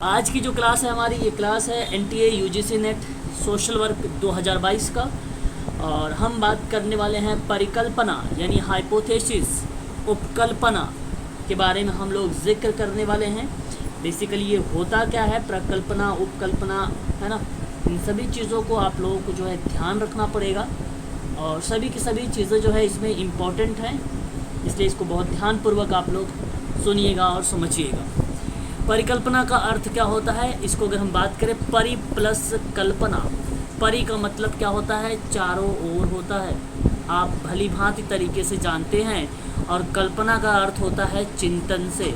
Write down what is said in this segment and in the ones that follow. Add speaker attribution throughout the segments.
Speaker 1: आज की जो क्लास है हमारी, ये क्लास है NTA UGC net social work 2022 का। और हम बात करने वाले हैं परिकल्पना यानी हाइपोथेसिस, उपकल्पना के बारे में हम लोग जिक्र करने वाले हैं। बेसिकली ये होता क्या है, प्रकल्पना, उपकल्पना, है ना। इन सभी चीज़ों को आप लोगों को जो है ध्यान रखना पड़ेगा और सभी की सभी चीज़ें जो है इसमें इम्पॉर्टेंट हैं, इसलिए इसको बहुत ध्यानपूर्वक आप लोग सुनिएगा और समझिएगा। परिकल्पना का अर्थ क्या होता है, इसको अगर हम बात करें, परि प्लस कल्पना। परि का मतलब क्या होता है, चारों ओर होता है, आप भली भांति तरीके से जानते हैं। और कल्पना का अर्थ होता है चिंतन से,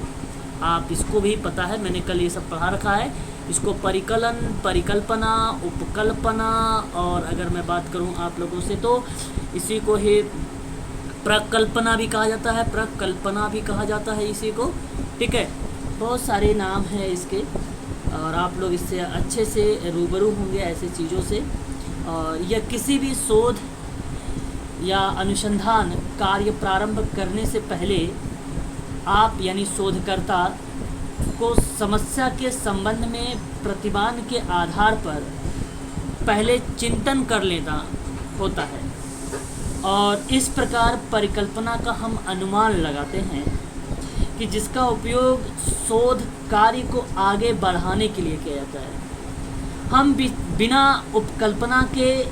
Speaker 1: आप इसको भी पता है, मैंने कल ये सब पढ़ा रखा है। इसको परिकलन, परिकल्पना, उपकल्पना, और अगर मैं बात करूं आप लोगों से तो इसी को ही प्रकल्पना भी कहा जाता है, प्रकल्पना भी कहा जाता है इसी को। ठीक है, बहुत सारे नाम हैं इसके और आप लोग इससे अच्छे से रूबरू होंगे ऐसी चीज़ों से। और यह किसी भी शोध या अनुसंधान कार्य प्रारंभ करने से पहले आप यानी शोधकर्ता को समस्या के संबंध में प्रतिमान के आधार पर पहले चिंतन कर लेना होता है। और इस प्रकार परिकल्पना का हम अनुमान लगाते हैं कि जिसका उपयोग शोध कार्य को आगे बढ़ाने के लिए किया जाता है। हम बिना उपकल्पना के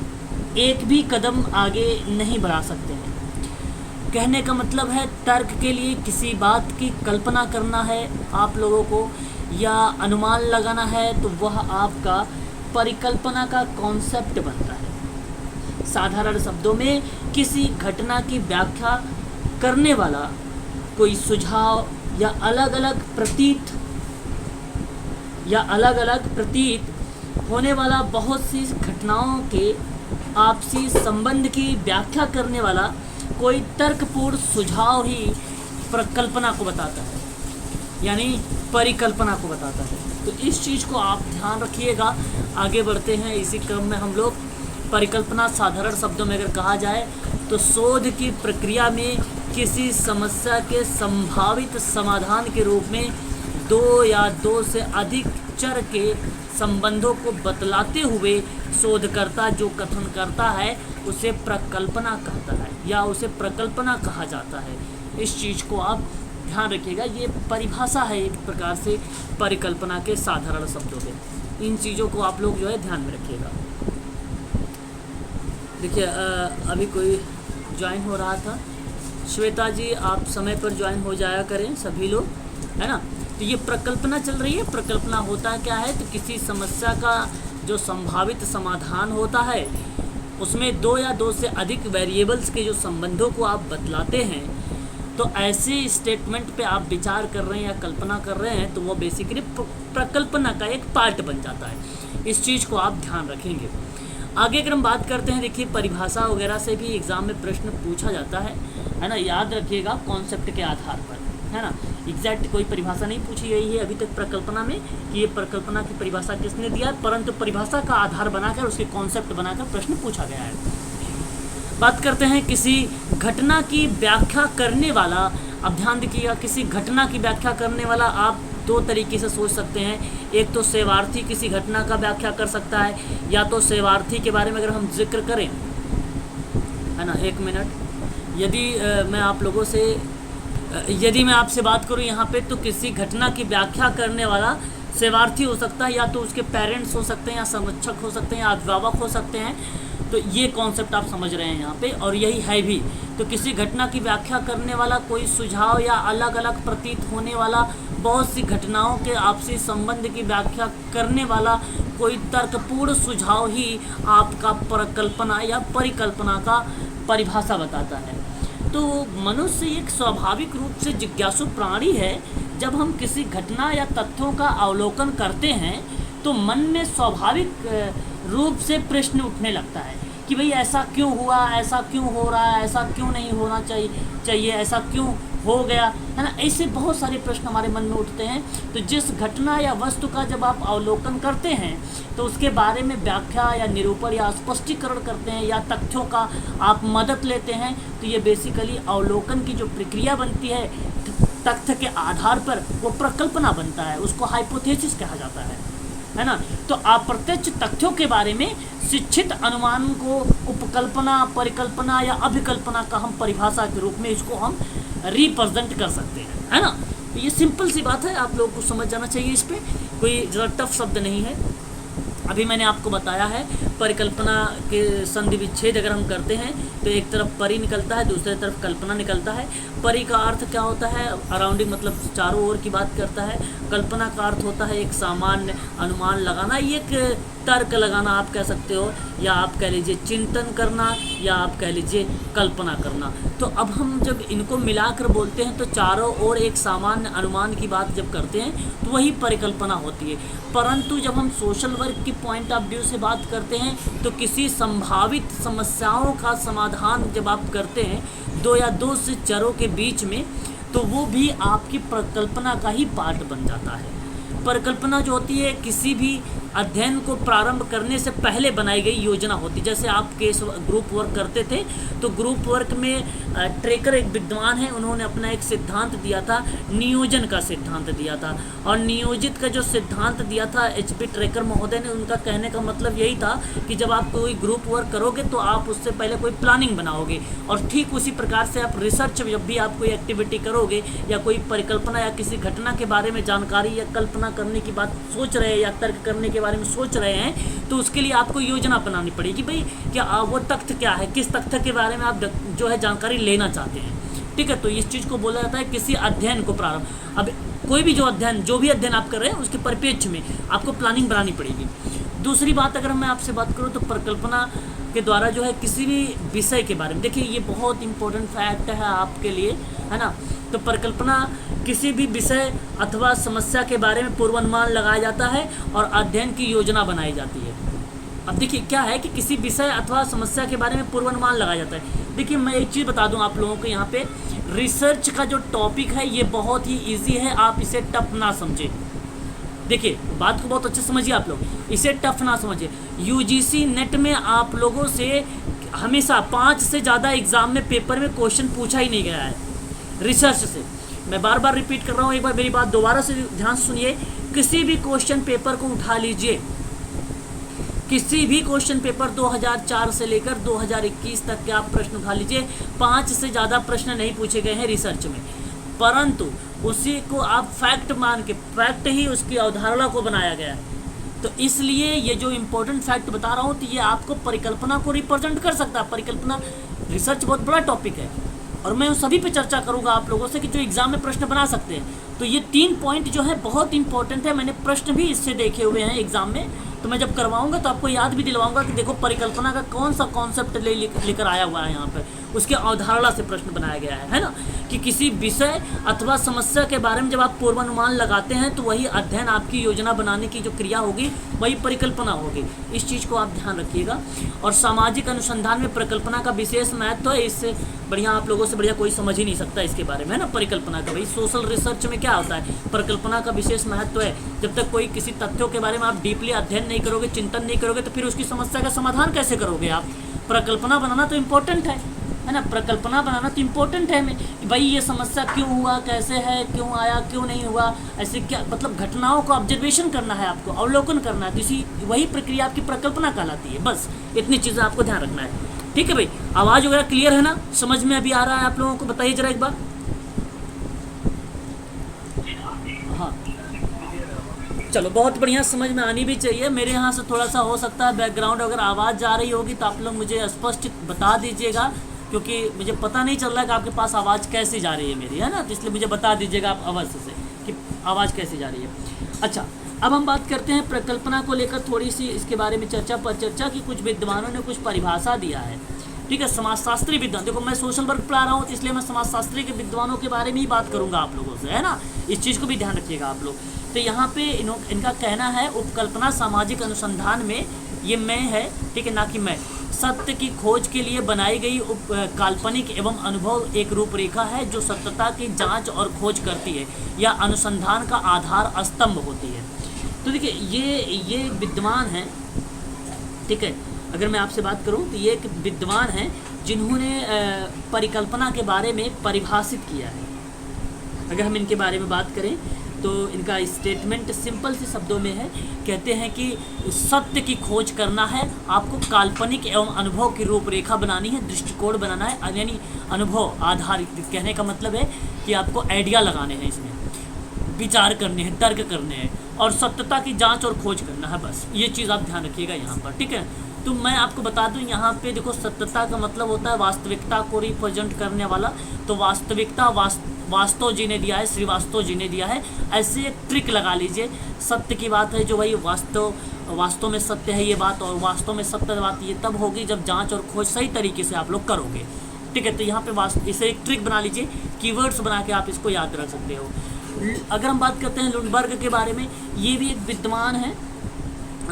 Speaker 1: एक भी कदम आगे नहीं बढ़ा सकते हैं। कहने का मतलब है, तर्क के लिए किसी बात की कल्पना करना है आप लोगों को या अनुमान लगाना है तो वह आपका परिकल्पना का कॉन्सेप्ट बनता है। साधारण शब्दों में किसी घटना की व्याख्या करने वाला कोई सुझाव या अलग अलग प्रतीत होने वाला बहुत सी घटनाओं के आपसी संबंध की व्याख्या करने वाला कोई तर्कपूर्ण सुझाव ही प्रकल्पना को बताता है, यानी परिकल्पना को बताता है। तो इस चीज़ को आप ध्यान रखिएगा। आगे बढ़ते हैं इसी क्रम में हम लोग। परिकल्पना साधारण शब्दों में अगर कहा जाए तो शोध की प्रक्रिया में किसी समस्या के संभावित समाधान के रूप में दो या दो से अधिक चर के संबंधों को बतलाते हुए शोधकर्ता जो कथन करता है उसे प्रकल्पना कहता है या उसे प्रकल्पना कहा जाता है। इस चीज़ को आप ध्यान रखिएगा। ये परिभाषा है एक प्रकार से परिकल्पना के साधारण शब्दों में। इन चीज़ों को आप लोग जो है ध्यान में रखिएगा। देखिए, अभी कोई ज्वाइन हो रहा था, श्वेता जी, आप समय पर ज्वाइन हो जाया करें सभी लोग, है ना। तो ये प्रकल्पना चल रही है। प्रकल्पना होता क्या है, तो किसी समस्या का जो संभावित समाधान होता है उसमें दो या दो से अधिक वेरिएबल्स के जो संबंधों को आप बतलाते हैं, तो ऐसे स्टेटमेंट पे आप विचार कर रहे हैं या कल्पना कर रहे हैं तो वो बेसिकली प्रकल्पना का एक पार्ट बन जाता है। इस चीज़ को आप ध्यान रखेंगे। आगे अगर हम बात करते हैं, देखिए परिभाषा वगैरह से भी एग्ज़ाम में प्रश्न पूछा जाता है ना। याद रखिएगा कॉन्सेप्ट के आधार पर, है ना। एग्जैक्ट कोई परिभाषा नहीं पूछी गई है अभी तक प्रकल्पना में कि ये प्रकल्पना की परिभाषा किसने दिया है, परंतु परिभाषा का आधार बनाकर उसके कॉन्सेप्ट बनाकर प्रश्न पूछा गया है। बात करते हैं किसी घटना की व्याख्या करने वाला। अब ध्यान दीजिएगा, किसी घटना की व्याख्या करने वाला आप दो तरीके से सोच सकते हैं। एक तो सेवार्थी किसी घटना का व्याख्या कर सकता है, या तो सेवार्थी के बारे में अगर हम जिक्र करें, है ना। एक मिनट, यदि मैं आपसे बात करूं यहाँ पे, तो किसी घटना की व्याख्या करने वाला सेवार्थी हो सकता है, या तो उसके पेरेंट्स हो सकते हैं, या संरक्षक हो सकते हैं, या अभिभावक हो सकते हैं। तो ये कॉन्सेप्ट आप समझ रहे हैं यहाँ पे, और यही है भी। तो किसी घटना की व्याख्या करने वाला कोई सुझाव या अलग अलग प्रतीत होने वाला बहुत सी घटनाओं के आपसी संबंध की व्याख्या करने वाला कोई तर्कपूर्ण सुझाव ही आपका प्रकल्पना या परिकल्पना का परिभाषा बताता है। तो मनुष्य एक स्वाभाविक रूप से जिज्ञासु प्राणी है। जब हम किसी घटना या तथ्यों का अवलोकन करते हैं तो मन में स्वाभाविक रूप से प्रश्न उठने लगता है कि भाई ऐसा क्यों हुआ, ऐसा क्यों हो रहा है, ऐसा क्यों नहीं होना चाहिए, ऐसा क्यों हो गया, है ना। ऐसे बहुत सारे प्रश्न हमारे मन में उठते हैं। तो जिस घटना या वस्तु का जब आप अवलोकन करते हैं तो उसके बारे में व्याख्या या निरूपण या स्पष्टीकरण करते हैं या तथ्यों का आप मदद लेते हैं, तो ये बेसिकली अवलोकन की जो प्रक्रिया बनती है, तथ्य के आधार पर वो प्रकल्पना बनता है, उसको हाइपोथेसिस कहा जाता है ना। तो अप्रत्यक्ष तथ्यों के बारे में शिक्षित अनुमान को उपकल्पना, परिकल्पना या अभिकल्पना का हम परिभाषा के रूप में इसको हम रिप्रेजेंट कर सकते हैं, है ना। तो ये सिंपल सी बात है, आप लोगों को समझ जाना चाहिए, इस पर कोई ज़रा टफ शब्द नहीं है। अभी मैंने आपको बताया है परिकल्पना के संधि विच्छेद अगर हम करते हैं तो एक तरफ परि निकलता है, दूसरी तरफ कल्पना निकलता है। परि का अर्थ क्या होता है, अराउंडिंग मतलब चारों ओर की बात करता है। कल्पना का अर्थ होता है एक सामान्य अनुमान लगाना, ये एक तर्क लगाना आप कह सकते हो, या आप कह लीजिए चिंतन करना, या आप कह लीजिए कल्पना करना। तो अब हम जब इनको मिलाकर बोलते हैं तो चारों ओर एक सामान्य अनुमान की बात जब करते हैं तो वही परिकल्पना होती है। परंतु जब हम सोशल वर्क की पॉइंट ऑफ व्यू से बात करते हैं तो किसी संभावित समस्याओं का समाधान जब आप करते हैं दो या दो से चरों के बीच में, तो वो भी आपकी परिकल्पना का ही पार्ट बन जाता है। परिकल्पना जो होती है किसी भी अध्ययन को प्रारंभ करने से पहले बनाई गई योजना होती है। जैसे आप केस ग्रुप वर्क करते थे तो ग्रुप वर्क में ट्रेकर एक विद्वान है, उन्होंने अपना एक सिद्धांत दिया था, नियोजन का सिद्धांत दिया था। और नियोजित का जो सिद्धांत दिया था HP ट्रेकर महोदय ने, उनका कहने का मतलब यही था कि जब आप कोई ग्रुप वर्क करोगे तो आप उससे पहले कोई प्लानिंग बनाओगे, और ठीक उसी प्रकार से आप रिसर्च जब भी आप कोई एक्टिविटी करोगे या कोई परिकल्पना या किसी घटना के बारे में जानकारी या कल्पना करने की बात सोच रहे हैं या तर्क करने के बारे में सोच रहे हैं, तो उसके लिए आपको योजना बनानी पड़ेगी। भाई क्या वो तथ्य क्या है, किस तथ्य के बारे में आप जो है जानकारी लेना चाहते हैं, ठीक है। तो इस चीज़ को बोला जाता है किसी अध्ययन को प्रारंभ। अब कोई भी जो भी अध्ययन आप कर रहे हैं उसके परिप्रेक्ष्य में आपको प्लानिंग बनानी पड़ेगी। दूसरी बात अगर मैं आपसे बात करूँ तो परिकल्पना के द्वारा जो है किसी भी विषय के बारे में, देखिए ये बहुत इंपॉर्टेंट फैक्ट है आपके लिए, है ना। तो परिकल्पना किसी भी विषय अथवा समस्या के बारे में पूर्वानुमान लगाया जाता है और अध्ययन की योजना बनाई जाती है। अब देखिए क्या है कि किसी विषय अथवा समस्या के बारे में पूर्वानुमान लगाया जाता है। देखिए मैं एक चीज़ बता दूं आप लोगों को, यहाँ पे रिसर्च का जो टॉपिक है ये बहुत ही ईजी है, आप इसे टफ ना समझे। देखिए बात को बहुत अच्छे समझिए आप लोग, इसे टफ ना समझिए। UGC नेट में आप लोगों से हमेशा 5 से ज़्यादा एग्जाम में पेपर में क्वेश्चन पूछा ही नहीं गया है रिसर्च से। मैं बार बार रिपीट कर रहा हूँ, एक बार मेरी बात दोबारा से ध्यान से सुनिए। किसी भी क्वेश्चन पेपर को उठा लीजिए, किसी भी क्वेश्चन पेपर 2004 से लेकर 2021 तक के आप प्रश्न उठा लीजिए, 5 से ज़्यादा प्रश्न नहीं पूछे गए हैं रिसर्च में। परंतु उसी को आप फैक्ट मान के, फैक्ट ही उसकी अवधारणा को बनाया गया है। तो इसलिए ये जो इम्पोर्टेंट फैक्ट बता रहा हूँ तो ये आपको परिकल्पना को रिप्रेजेंट कर सकता है। परिकल्पना रिसर्च बहुत बड़ा टॉपिक है और मैं उन सभी पे चर्चा करूंगा आप लोगों से कि जो एग्जाम में प्रश्न बना सकते हैं। तो ये 3 पॉइंट जो है बहुत इंपॉर्टेंट है, मैंने प्रश्न भी इससे देखे हुए हैं एग्जाम में, तो मैं जब करवाऊंगा तो आपको याद भी दिलवाऊंगा कि देखो परिकल्पना का कौन सा कॉन्सेप्ट लेकर आया हुआ है यहाँ पर, उसके अवधारणा से प्रश्न बनाया गया है ना। कि किसी विषय अथवा समस्या के बारे में जब आप पूर्वानुमान लगाते हैं तो वही अध्ययन, आपकी योजना बनाने की जो क्रिया होगी वही परिकल्पना होगी। इस चीज़ को आप ध्यान रखिएगा। और सामाजिक अनुसंधान में परिकल्पना का विशेष महत्व है, इससे बढ़िया आप लोगों से बढ़िया कोई समझ ही नहीं सकता इसके बारे में, है ना। परिकल्पना का भाई सोशल रिसर्च में क्या होता है, परिकल्पना का विशेष महत्व है। जब तक कोई किसी तथ्यों के बारे में आप डीपली अध्ययन नहीं करोगे, चिंतन नहीं करोगे, तो फिर उसकी समस्या का समाधान कैसे करोगे आप। परिकल्पना बनाना तो इम्पोर्टेंट है ना, परिकल्पना बनाना तो इम्पोर्टेंट है में कि भाई ये समस्या क्यों हुआ, कैसे है, क्यों आया, क्यों नहीं हुआ, ऐसे क्या, मतलब घटनाओं को ऑब्जर्वेशन करना है, आपको अवलोकन करना है। तो इसी वही प्रक्रिया आपकी परिकल्पना कहलाती है। बस इतनी चीज़ें आपको ध्यान रखना है, ठीक है भाई। आवाज़ वगैरह क्लियर है ना, समझ में अभी आ रहा है आप लोगों को, बताइए जरा एक बार। हाँ चलो बहुत बढ़िया, समझ में आनी भी चाहिए। मेरे यहाँ से थोड़ा सा हो सकता है बैकग्राउंड अगर आवाज़ जा रही होगी तो आप लोग मुझे स्पष्ट बता दीजिएगा, क्योंकि मुझे पता नहीं चल रहा है कि आपके पास आवाज़ कैसी जा रही है मेरी, है ना। तो इसलिए मुझे बता दीजिएगा आप अवश्य से कि आवाज़ कैसी जा रही है। अच्छा अब हम बात करते हैं परिकल्पना को लेकर थोड़ी सी इसके बारे में चर्चा की कुछ विद्वानों ने कुछ परिभाषा दिया है, ठीक है। समाजशास्त्री विद्वान, देखो मैं सोशल वर्क पढ़ा रहा हूँ तो इसलिए मैं समाजशास्त्री के विद्वानों के बारे में ही बात करूँगा आप लोगों से, है ना। इस चीज़ को भी ध्यान रखिएगा आप लोग। तो यहाँ पे इनका कहना है उपकल्पना सामाजिक अनुसंधान में, ये मैं है, ठीक है, ना कि मैं, सत्य की खोज के लिए बनाई गई काल्पनिक एवं अनुभव एक रूपरेखा है जो सत्यता की जांच और खोज करती है या अनुसंधान का आधार स्तंभ होती है। तो देखिए ये विद्वान हैं, ठीक है। अगर मैं आपसे बात करूं तो ये एक विद्वान हैं जिन्होंने परिकल्पना के बारे में परिभाषित किया है, अगर हम इनके बारे में बात करें तो इनका स्टेटमेंट सिंपल से शब्दों में है। कहते हैं कि सत्य की खोज करना है, आपको काल्पनिक एवं अनुभव की रूपरेखा बनानी है, दृष्टिकोण बनाना है, यानी अनुभव आधारित। कहने का मतलब है कि आपको आइडिया लगाने हैं, इसमें विचार करने हैं, तर्क करने हैं और सत्यता की जांच और खोज करना है। बस ये चीज़ आप ध्यान रखिएगा यहाँ पर, ठीक है। तो मैं आपको बता दूं यहाँ पे देखो, सत्यता का मतलब होता है वास्तविकता को रिप्रेजेंट करने वाला। तो वास्तविकता वास्तव जी ने दिया है, श्रीवास्तव जी ने दिया है। ऐसे एक ट्रिक लगा लीजिए, सत्य की बात है जो भाई वास्तव में सत्य है ये बात, और वास्तव में सत्य बात ये तब होगी जब जांच और खोज सही तरीके से आप लोग करोगे, ठीक है। तो यहाँ पे इसे एक ट्रिक बना लीजिए, कीवर्ड्स बना के आप इसको याद रख सकते हो। अगर हम बात करते हैं लुंडबर्ग के बारे में, ये भी एक विद्वान है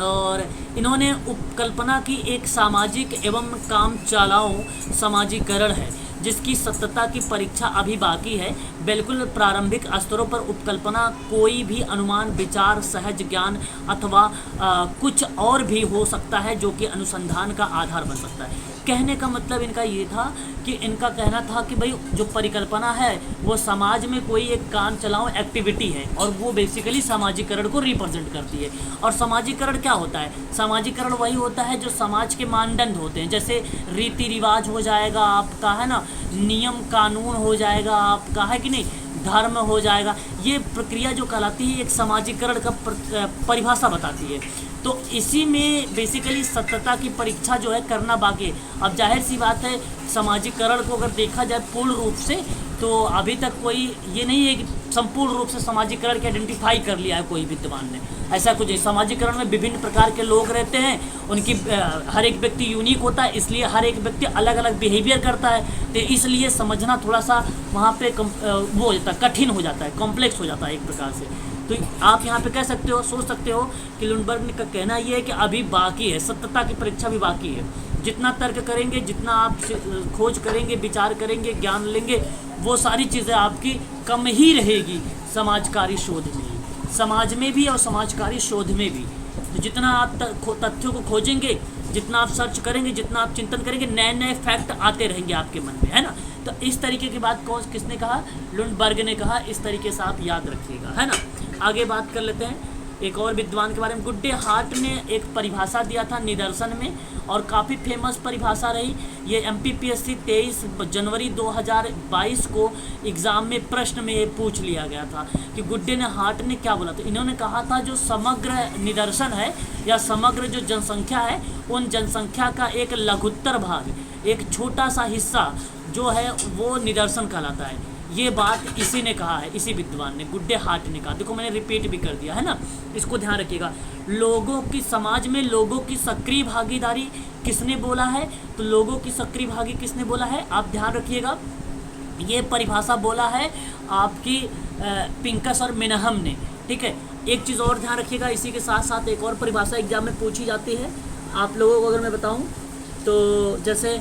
Speaker 1: और इन्होंने उपकल्पना की एक सामाजिक एवं काम चलाऊ समाजीकरण है जिसकी सत्यता की परीक्षा अभी बाकी है। बिल्कुल प्रारंभिक स्तरों पर उपकल्पना कोई भी अनुमान, विचार, सहज ज्ञान अथवा कुछ और भी हो सकता है जो कि अनुसंधान का आधार बन सकता है। कहने का मतलब इनका ये था कि इनका कहना था कि भाई जो परिकल्पना है वो समाज में कोई एक काम चलाओ एक्टिविटी है और वो बेसिकली सामाजिकरण को रिप्रेजेंट करती है। और सामाजिकरण क्या होता है? सामाजिकरण वही होता है जो समाज के मानदंड होते हैं, जैसे रीति रिवाज हो जाएगा आपका, है ना, नियम कानून हो जाएगा आपका, है कि नहीं, धर्म हो जाएगा। ये प्रक्रिया जो कहलाती है एक सामाजिकरण का परिभाषा बताती है। तो इसी में बेसिकली सत्यता की परीक्षा जो है करना बाकी है। अब जाहिर सी बात है, सामाजिकरण को अगर देखा जाए पूर्ण रूप से तो अभी तक कोई ये नहीं है कि संपूर्ण रूप से सामाजिकरण के आइडेंटिफाई कर लिया है कोई विद्वान ने, ऐसा कुछ है। सामाजिकरण में विभिन्न प्रकार के लोग रहते हैं, उनकी हर एक व्यक्ति यूनिक होता है, इसलिए हर एक व्यक्ति अलग अलग बिहेवियर करता है। तो इसलिए समझना थोड़ा सा वहाँ पे वो हो जाता है, कठिन हो जाता है, कॉम्प्लेक्स हो जाता है एक प्रकार से। तो आप यहाँ पे कह सकते हो, सोच सकते हो कि लुंडबर्ग का कहना ये है कि अभी बाकी है, सत्यता की परीक्षा भी बाकी है। जितना तर्क करेंगे, जितना आप खोज करेंगे, विचार करेंगे, ज्ञान लेंगे, वो सारी चीज़ें आपकी कम ही रहेगी समाजकारी शोध में, समाज में भी और समाजकारी शोध में भी। तो जितना आप तथ्यों को खोजेंगे, जितना आप सर्च करेंगे, जितना आप चिंतन करेंगे, नए नए फैक्ट आते रहेंगे आपके मन में, है ना। तो इस तरीके की बात किसने कहा? लुंडबर्ग ने कहा। इस तरीके से आप याद रखिएगा, है ना। आगे बात कर लेते हैं एक और विद्वान के बारे में। गुड्डे हार्ट ने एक परिभाषा दिया था निदर्शन में और काफ़ी फेमस परिभाषा रही। ये MPPSC 23 जनवरी 2022 को एग्ज़ाम में प्रश्न में पूछ लिया गया था कि गुड्डे ने हार्ट ने क्या बोला था। इन्होंने कहा था जो समग्र निदर्शन है या समग्र जो जनसंख्या है, उन जनसंख्या का एक लघुत्तर भाग, एक छोटा सा हिस्सा जो है वो निदर्शन कहलाता है। ये बात इसी ने कहा है, इसी विद्वान ने, गुड्डे हार्ट ने कहा। देखो मैंने रिपीट भी कर दिया है ना, इसको ध्यान रखिएगा। लोगों की, समाज में लोगों की सक्रिय भागीदारी किसने बोला है? तो लोगों की सक्रिय भागी किसने बोला है, आप ध्यान रखिएगा। ये परिभाषा बोला है आपकी पिंकस और मिनहम ने, ठीक है। एक चीज़ और ध्यान रखिएगा, इसी के साथ साथ एक और परिभाषा एग्जाम में पूछी जाती है आप लोगों को अगर मैं बताऊँ तो। जैसे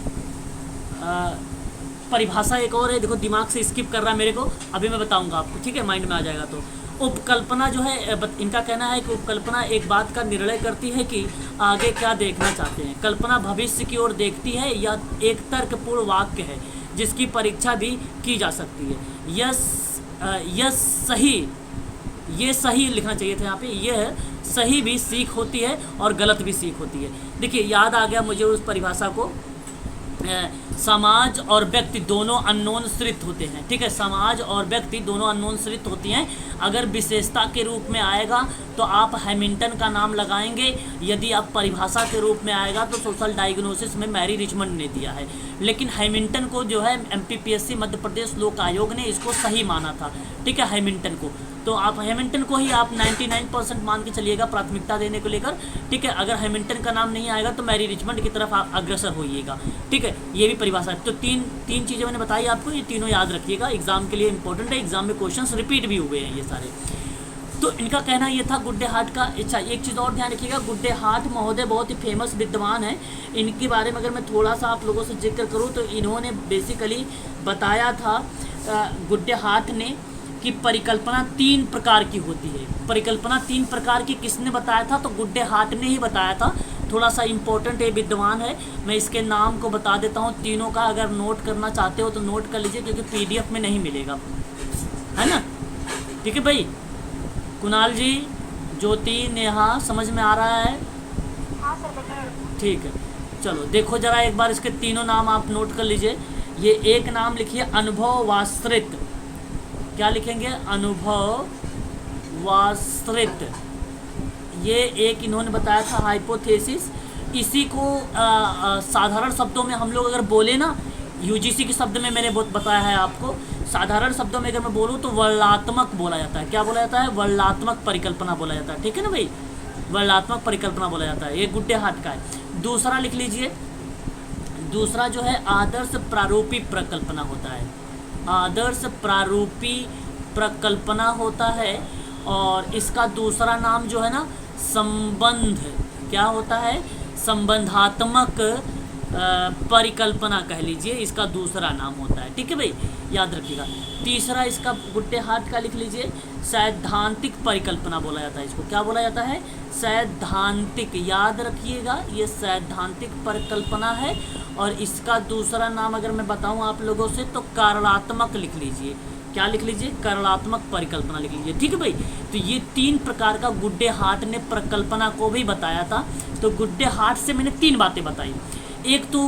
Speaker 1: परिभाषा एक और है, देखो दिमाग से स्किप कर रहा है मेरे को, अभी मैं बताऊंगा आपको, ठीक है, माइंड में आ जाएगा। तो उपकल्पना जो है, इनका कहना है कि उपकल्पना एक बात का निर्णय करती है कि आगे क्या देखना चाहते हैं। कल्पना भविष्य की ओर देखती है या एक तर्कपूर्ण वाक्य है जिसकी परीक्षा भी की जा सकती है। ये सही लिखना चाहिए था यहाँ पे, यह सही भी सीख होती है और गलत भी सीख होती है। देखिए याद आ गया मुझे उस परिभाषा को। समाज और व्यक्ति दोनों अननोन श्रित होते हैं, ठीक है। समाज और व्यक्ति दोनों अननोन श्रित होती हैं। अगर विशेषता के रूप में आएगा तो आप हैमिल्टन का नाम लगाएंगे, यदि आप परिभाषा के रूप में आएगा तो सोशल डायग्नोसिस में मैरी रिचमंड ने दिया है। लेकिन हैमिल्टन को जो है MPPSC मध्य प्रदेश लोक आयोग ने इसको सही माना था, ठीक है, हैमिल्टन को। तो आप हैमिल्टन को ही आप 99% मान के चलिएगा प्राथमिकता देने को लेकर, ठीक है। अगर हैमिल्टन का नाम नहीं आएगा तो मैरी रिचमंड की तरफ आप अग्रसर होइएगा, ठीक है। ये भी परिभाषा है। तो तीन चीज़ें मैंने बताई आपको, ये तीनों याद रखिएगा, एग्जाम के लिए इंपॉर्टेंट है, एग्जाम में क्वेश्चंस रिपीट भी हुए हैं ये सारे। तो इनका कहना ये था गुड्डे हार्ट का। अच्छा एक चीज़ और ध्यान रखिएगा, गुड्डे हार्ट महोदय बहुत ही फेमस विद्वान हैं। इनके बारे में अगर मैं थोड़ा सा आप लोगों से जिक्र करूँ तो इन्होंने बेसिकली बताया था गुड्डे हार्ट ने कि परिकल्पना 3 प्रकार की होती है। परिकल्पना 3 प्रकार की किसने बताया था? तो गुड्डे हार्ट ने ही बताया था। थोड़ा सा इम्पोर्टेंट है, विद्वान है, मैं इसके नाम को बता देता हूँ तीनों का। अगर नोट करना चाहते हो तो नोट कर लीजिए क्योंकि PDF में नहीं मिलेगा। है ना। ठीक है भाई, कुणाल जी, ज्योति, नेहा, समझ में आ रहा है?
Speaker 2: हाँ सर बताइए।
Speaker 1: ठीक है, चलो देखो जरा एक बार इसके तीनों नाम आप नोट कर लीजिए। ये एक नाम लिखिए अनुभवाश्रित, क्या लिखेंगे? अनुभवाश्रित। ये एक इन्होंने बताया था हाइपोथेसिस। इसी को साधारण शब्दों में हम लोग अगर बोले ना, यूजीसी के शब्द में मैंने बहुत बताया है आपको, साधारण शब्दों में अगर मैं बोलूँ तो वर्णात्मक बोला जाता है। क्या बोला जाता है? वर्णात्मक परिकल्पना बोला जाता है। ठीक है ना भाई, वर्णात्मक परिकल्पना बोला जाता है। ये गुड्डे हाथ का है। दूसरा लिख लीजिए, दूसरा जो है आदर्श प्रारूपी प्रकल्पना होता है। आदर्श प्रारूपी प्रकल्पना होता है। और इसका दूसरा नाम जो है ना, संबंध, क्या होता है? संबंधात्मक परिकल्पना कह लीजिए, इसका दूसरा नाम होता है। ठीक है भाई, याद रखिएगा। तीसरा इसका गुड्डे हाथ का लिख लीजिए, सैद्धांतिक परिकल्पना बोला जाता है। इसको क्या बोला जाता है? सैद्धांतिक, याद रखिएगा, ये सैद्धांतिक परिकल्पना है। और इसका दूसरा नाम अगर मैं बताऊं आप लोगों से तो कारणात्मक लिख लीजिए। क्या लिख लीजिए? कारणात्मक परिकल्पना लिख लीजिए। ठीक है भाई, तो ये तीन प्रकार का गुड्डे हाट ने प्रकल्पना को भी बताया था। तो गुड्डे हाट से मैंने तीन बातें बताई। एक तो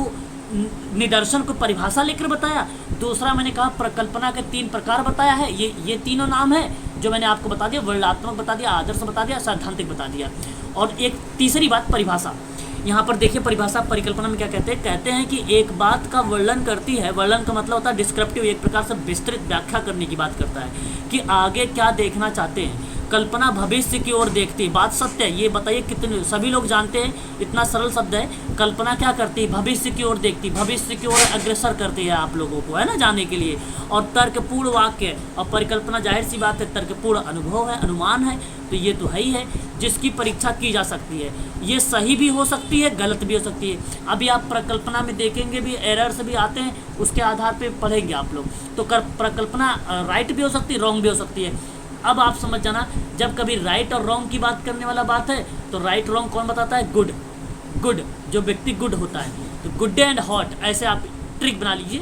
Speaker 1: निदर्शन को परिभाषा लेकर बताया, दूसरा मैंने कहा प्रकल्पना के तीन प्रकार बताया है। ये तीनों नाम है जो मैंने आपको बता दिया, वर्णात्मक बता दिया, आदर्श बता दिया, सैद्धांतिक बता दिया। और एक तीसरी बात परिभाषा। यहाँ पर देखिए परिभाषा परिकल्पना में क्या कहते हैं? कहते हैं कि एक बात का वर्णन करती है, वर्णन का मतलब होता है डिस्क्रिप्टिव, एक प्रकार से विस्तृत व्याख्या करने की बात करता है कि आगे क्या देखना चाहते हैं। कल्पना भविष्य की ओर देखती है, बात सत्य है। ये बताइए कितने सभी लोग जानते हैं, इतना सरल शब्द है। कल्पना क्या करती है? भविष्य की ओर देखती, भविष्य की ओर अग्रसर करती है आप लोगों को, है ना, जाने के लिए। और तर्कपूर्ण वाक्य और परिकल्पना, जाहिर सी बात है, तर्कपूर्ण अनुभव है, अनुमान है। तो ये तो है ही है, जिसकी परीक्षा की जा सकती है। ये सही भी हो सकती है, गलत भी हो सकती है। अभी आप प्रकल्पना में देखेंगे भी, एरर्स भी आते हैं, उसके आधार पे पढ़ेंगे आप लोग। तो प्रकल्पना राइट भी हो सकती है, रॉन्ग भी हो सकती है। अब आप समझ जाना, जब कभी राइट और रॉन्ग की बात करने वाला बात है तो राइट रॉन्ग कौन बताता है? गुड, गुड, जो व्यक्ति गुड होता है। तो गुड एंड हॉट, ऐसे आप ट्रिक बना लीजिए।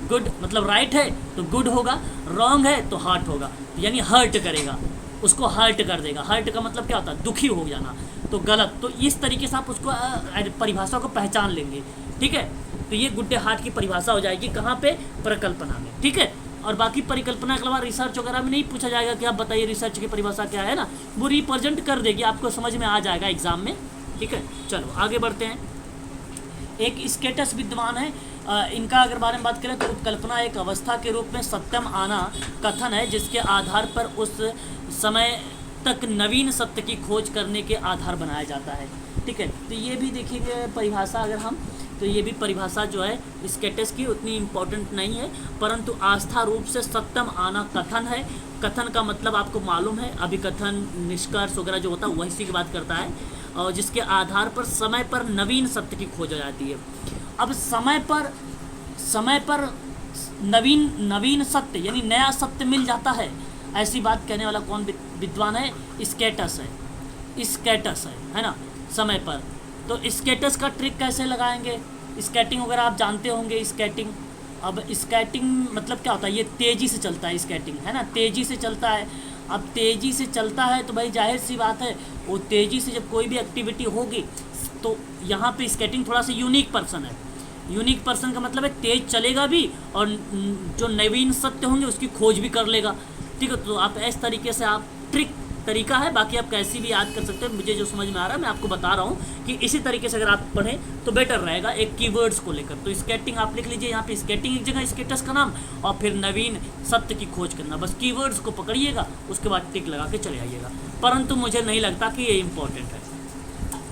Speaker 1: गुड मतलब राइट है तो गुड होगा, रॉन्ग है तो हॉट होगा, यानी हर्ट करेगा, उसको हर्ट कर देगा। हर्ट का मतलब क्या होता है? दुखी हो जाना, तो गलत। तो इस तरीके से आप उसको परिभाषा को पहचान लेंगे। ठीक है, तो ये गुड्डे हाट की परिभाषा हो जाएगी कहाँ पे? प्रकल्पना में। ठीक है, और बाकी परिकल्पना के अलावा रिसर्च वगैरह में नहीं पूछा जाएगा कि आप बताइए रिसर्च की परिभाषा क्या है ना, वो रिप्रेजेंट कर देगी, आपको समझ में आ जाएगा एग्जाम में। ठीक है, चलो आगे बढ़ते हैं। एक स्केटस विद्वान है, इनका अगर बारे में बात करें तो उपकल्पना एक अवस्था के रूप में सत्यम आना कथन है, जिसके आधार पर उस समय तक नवीन सत्य की खोज करने के आधार बनाया जाता है। ठीक है, तो ये भी देखिए परिभाषा, अगर हम तो ये भी परिभाषा जो है स्केटस की उतनी इम्पोर्टेंट नहीं है, परंतु आस्था रूप से सत्यम आना कथन है। कथन का मतलब आपको मालूम है, अभिकथन, निष्कर्ष वगैरह जो होता है वही की बात करता है, और जिसके आधार पर समय पर नवीन सत्य की खोज हो जाती है। अब समय पर नवीन सत्य यानी नया सत्य मिल जाता है, ऐसी बात कहने वाला कौन विद्वान है? स्केटस है, स्केटस है ना, समय पर। तो स्केटस का ट्रिक कैसे लगाएंगे? स्केटिंग वगैरह आप जानते होंगे, स्केटिंग। अब स्केटिंग मतलब क्या होता है? ये तेज़ी से चलता है, स्केटिंग है ना, तेज़ी से चलता है। अब तेज़ी से चलता है तो भाई जाहिर सी बात है, वो तेज़ी से जब कोई भी एक्टिविटी होगी तो यहाँ पे स्केटिंग थोड़ा सा यूनिक पर्सन है। यूनिक पर्सन का मतलब है तेज़ चलेगा भी और जो नवीन सत्य होंगे उसकी खोज भी कर लेगा। ठीक है, तो आप इस तरीके से आप ट्रिक तरीका है, बाकी आप कैसी भी याद कर सकते हैं। मुझे जो समझ में आ रहा है मैं आपको बता रहा हूँ कि इसी तरीके से अगर आप पढ़ें तो बेटर रहेगा, एक कीवर्ड्स को लेकर। तो स्केटिंग आप लिख लीजिए, यहाँ पे स्केटिंग एक जगह, स्केटस का नाम, और फिर नवीन सत्य की खोज करना, बस कीवर्ड्स को पकड़िएगा, उसके बाद टिक लगा के चले आइएगा। परंतु मुझे नहीं लगता कि ये इम्पोर्टेंट है।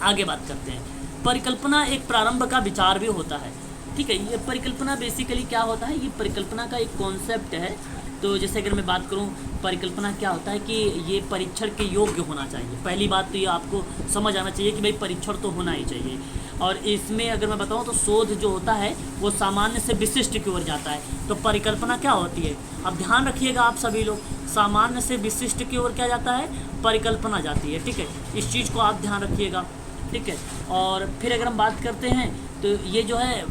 Speaker 1: आगे बात करते हैं। परिकल्पना एक प्रारंभ का विचार भी होता है। ठीक है, ये परिकल्पना बेसिकली क्या होता है? ये परिकल्पना का एक कॉन्सेप्ट है। तो जैसे अगर मैं बात करूं परिकल्पना क्या होता है, कि ये परीक्षण के योग्य होना चाहिए। पहली बात तो ये आपको समझ आना चाहिए कि भाई परीक्षण तो होना ही चाहिए। और इसमें अगर मैं बताऊं तो शोध जो होता है वो सामान्य से विशिष्ट की ओर जाता है। तो परिकल्पना क्या होती है? अब ध्यान रखिएगा आप सभी लोग, सामान्य से विशिष्ट की ओर क्या जाता है? परिकल्पना जाती है। ठीक है, इस चीज़ को आप ध्यान रखिएगा। ठीक है, और फिर अगर हम बात करते हैं तो ये जो है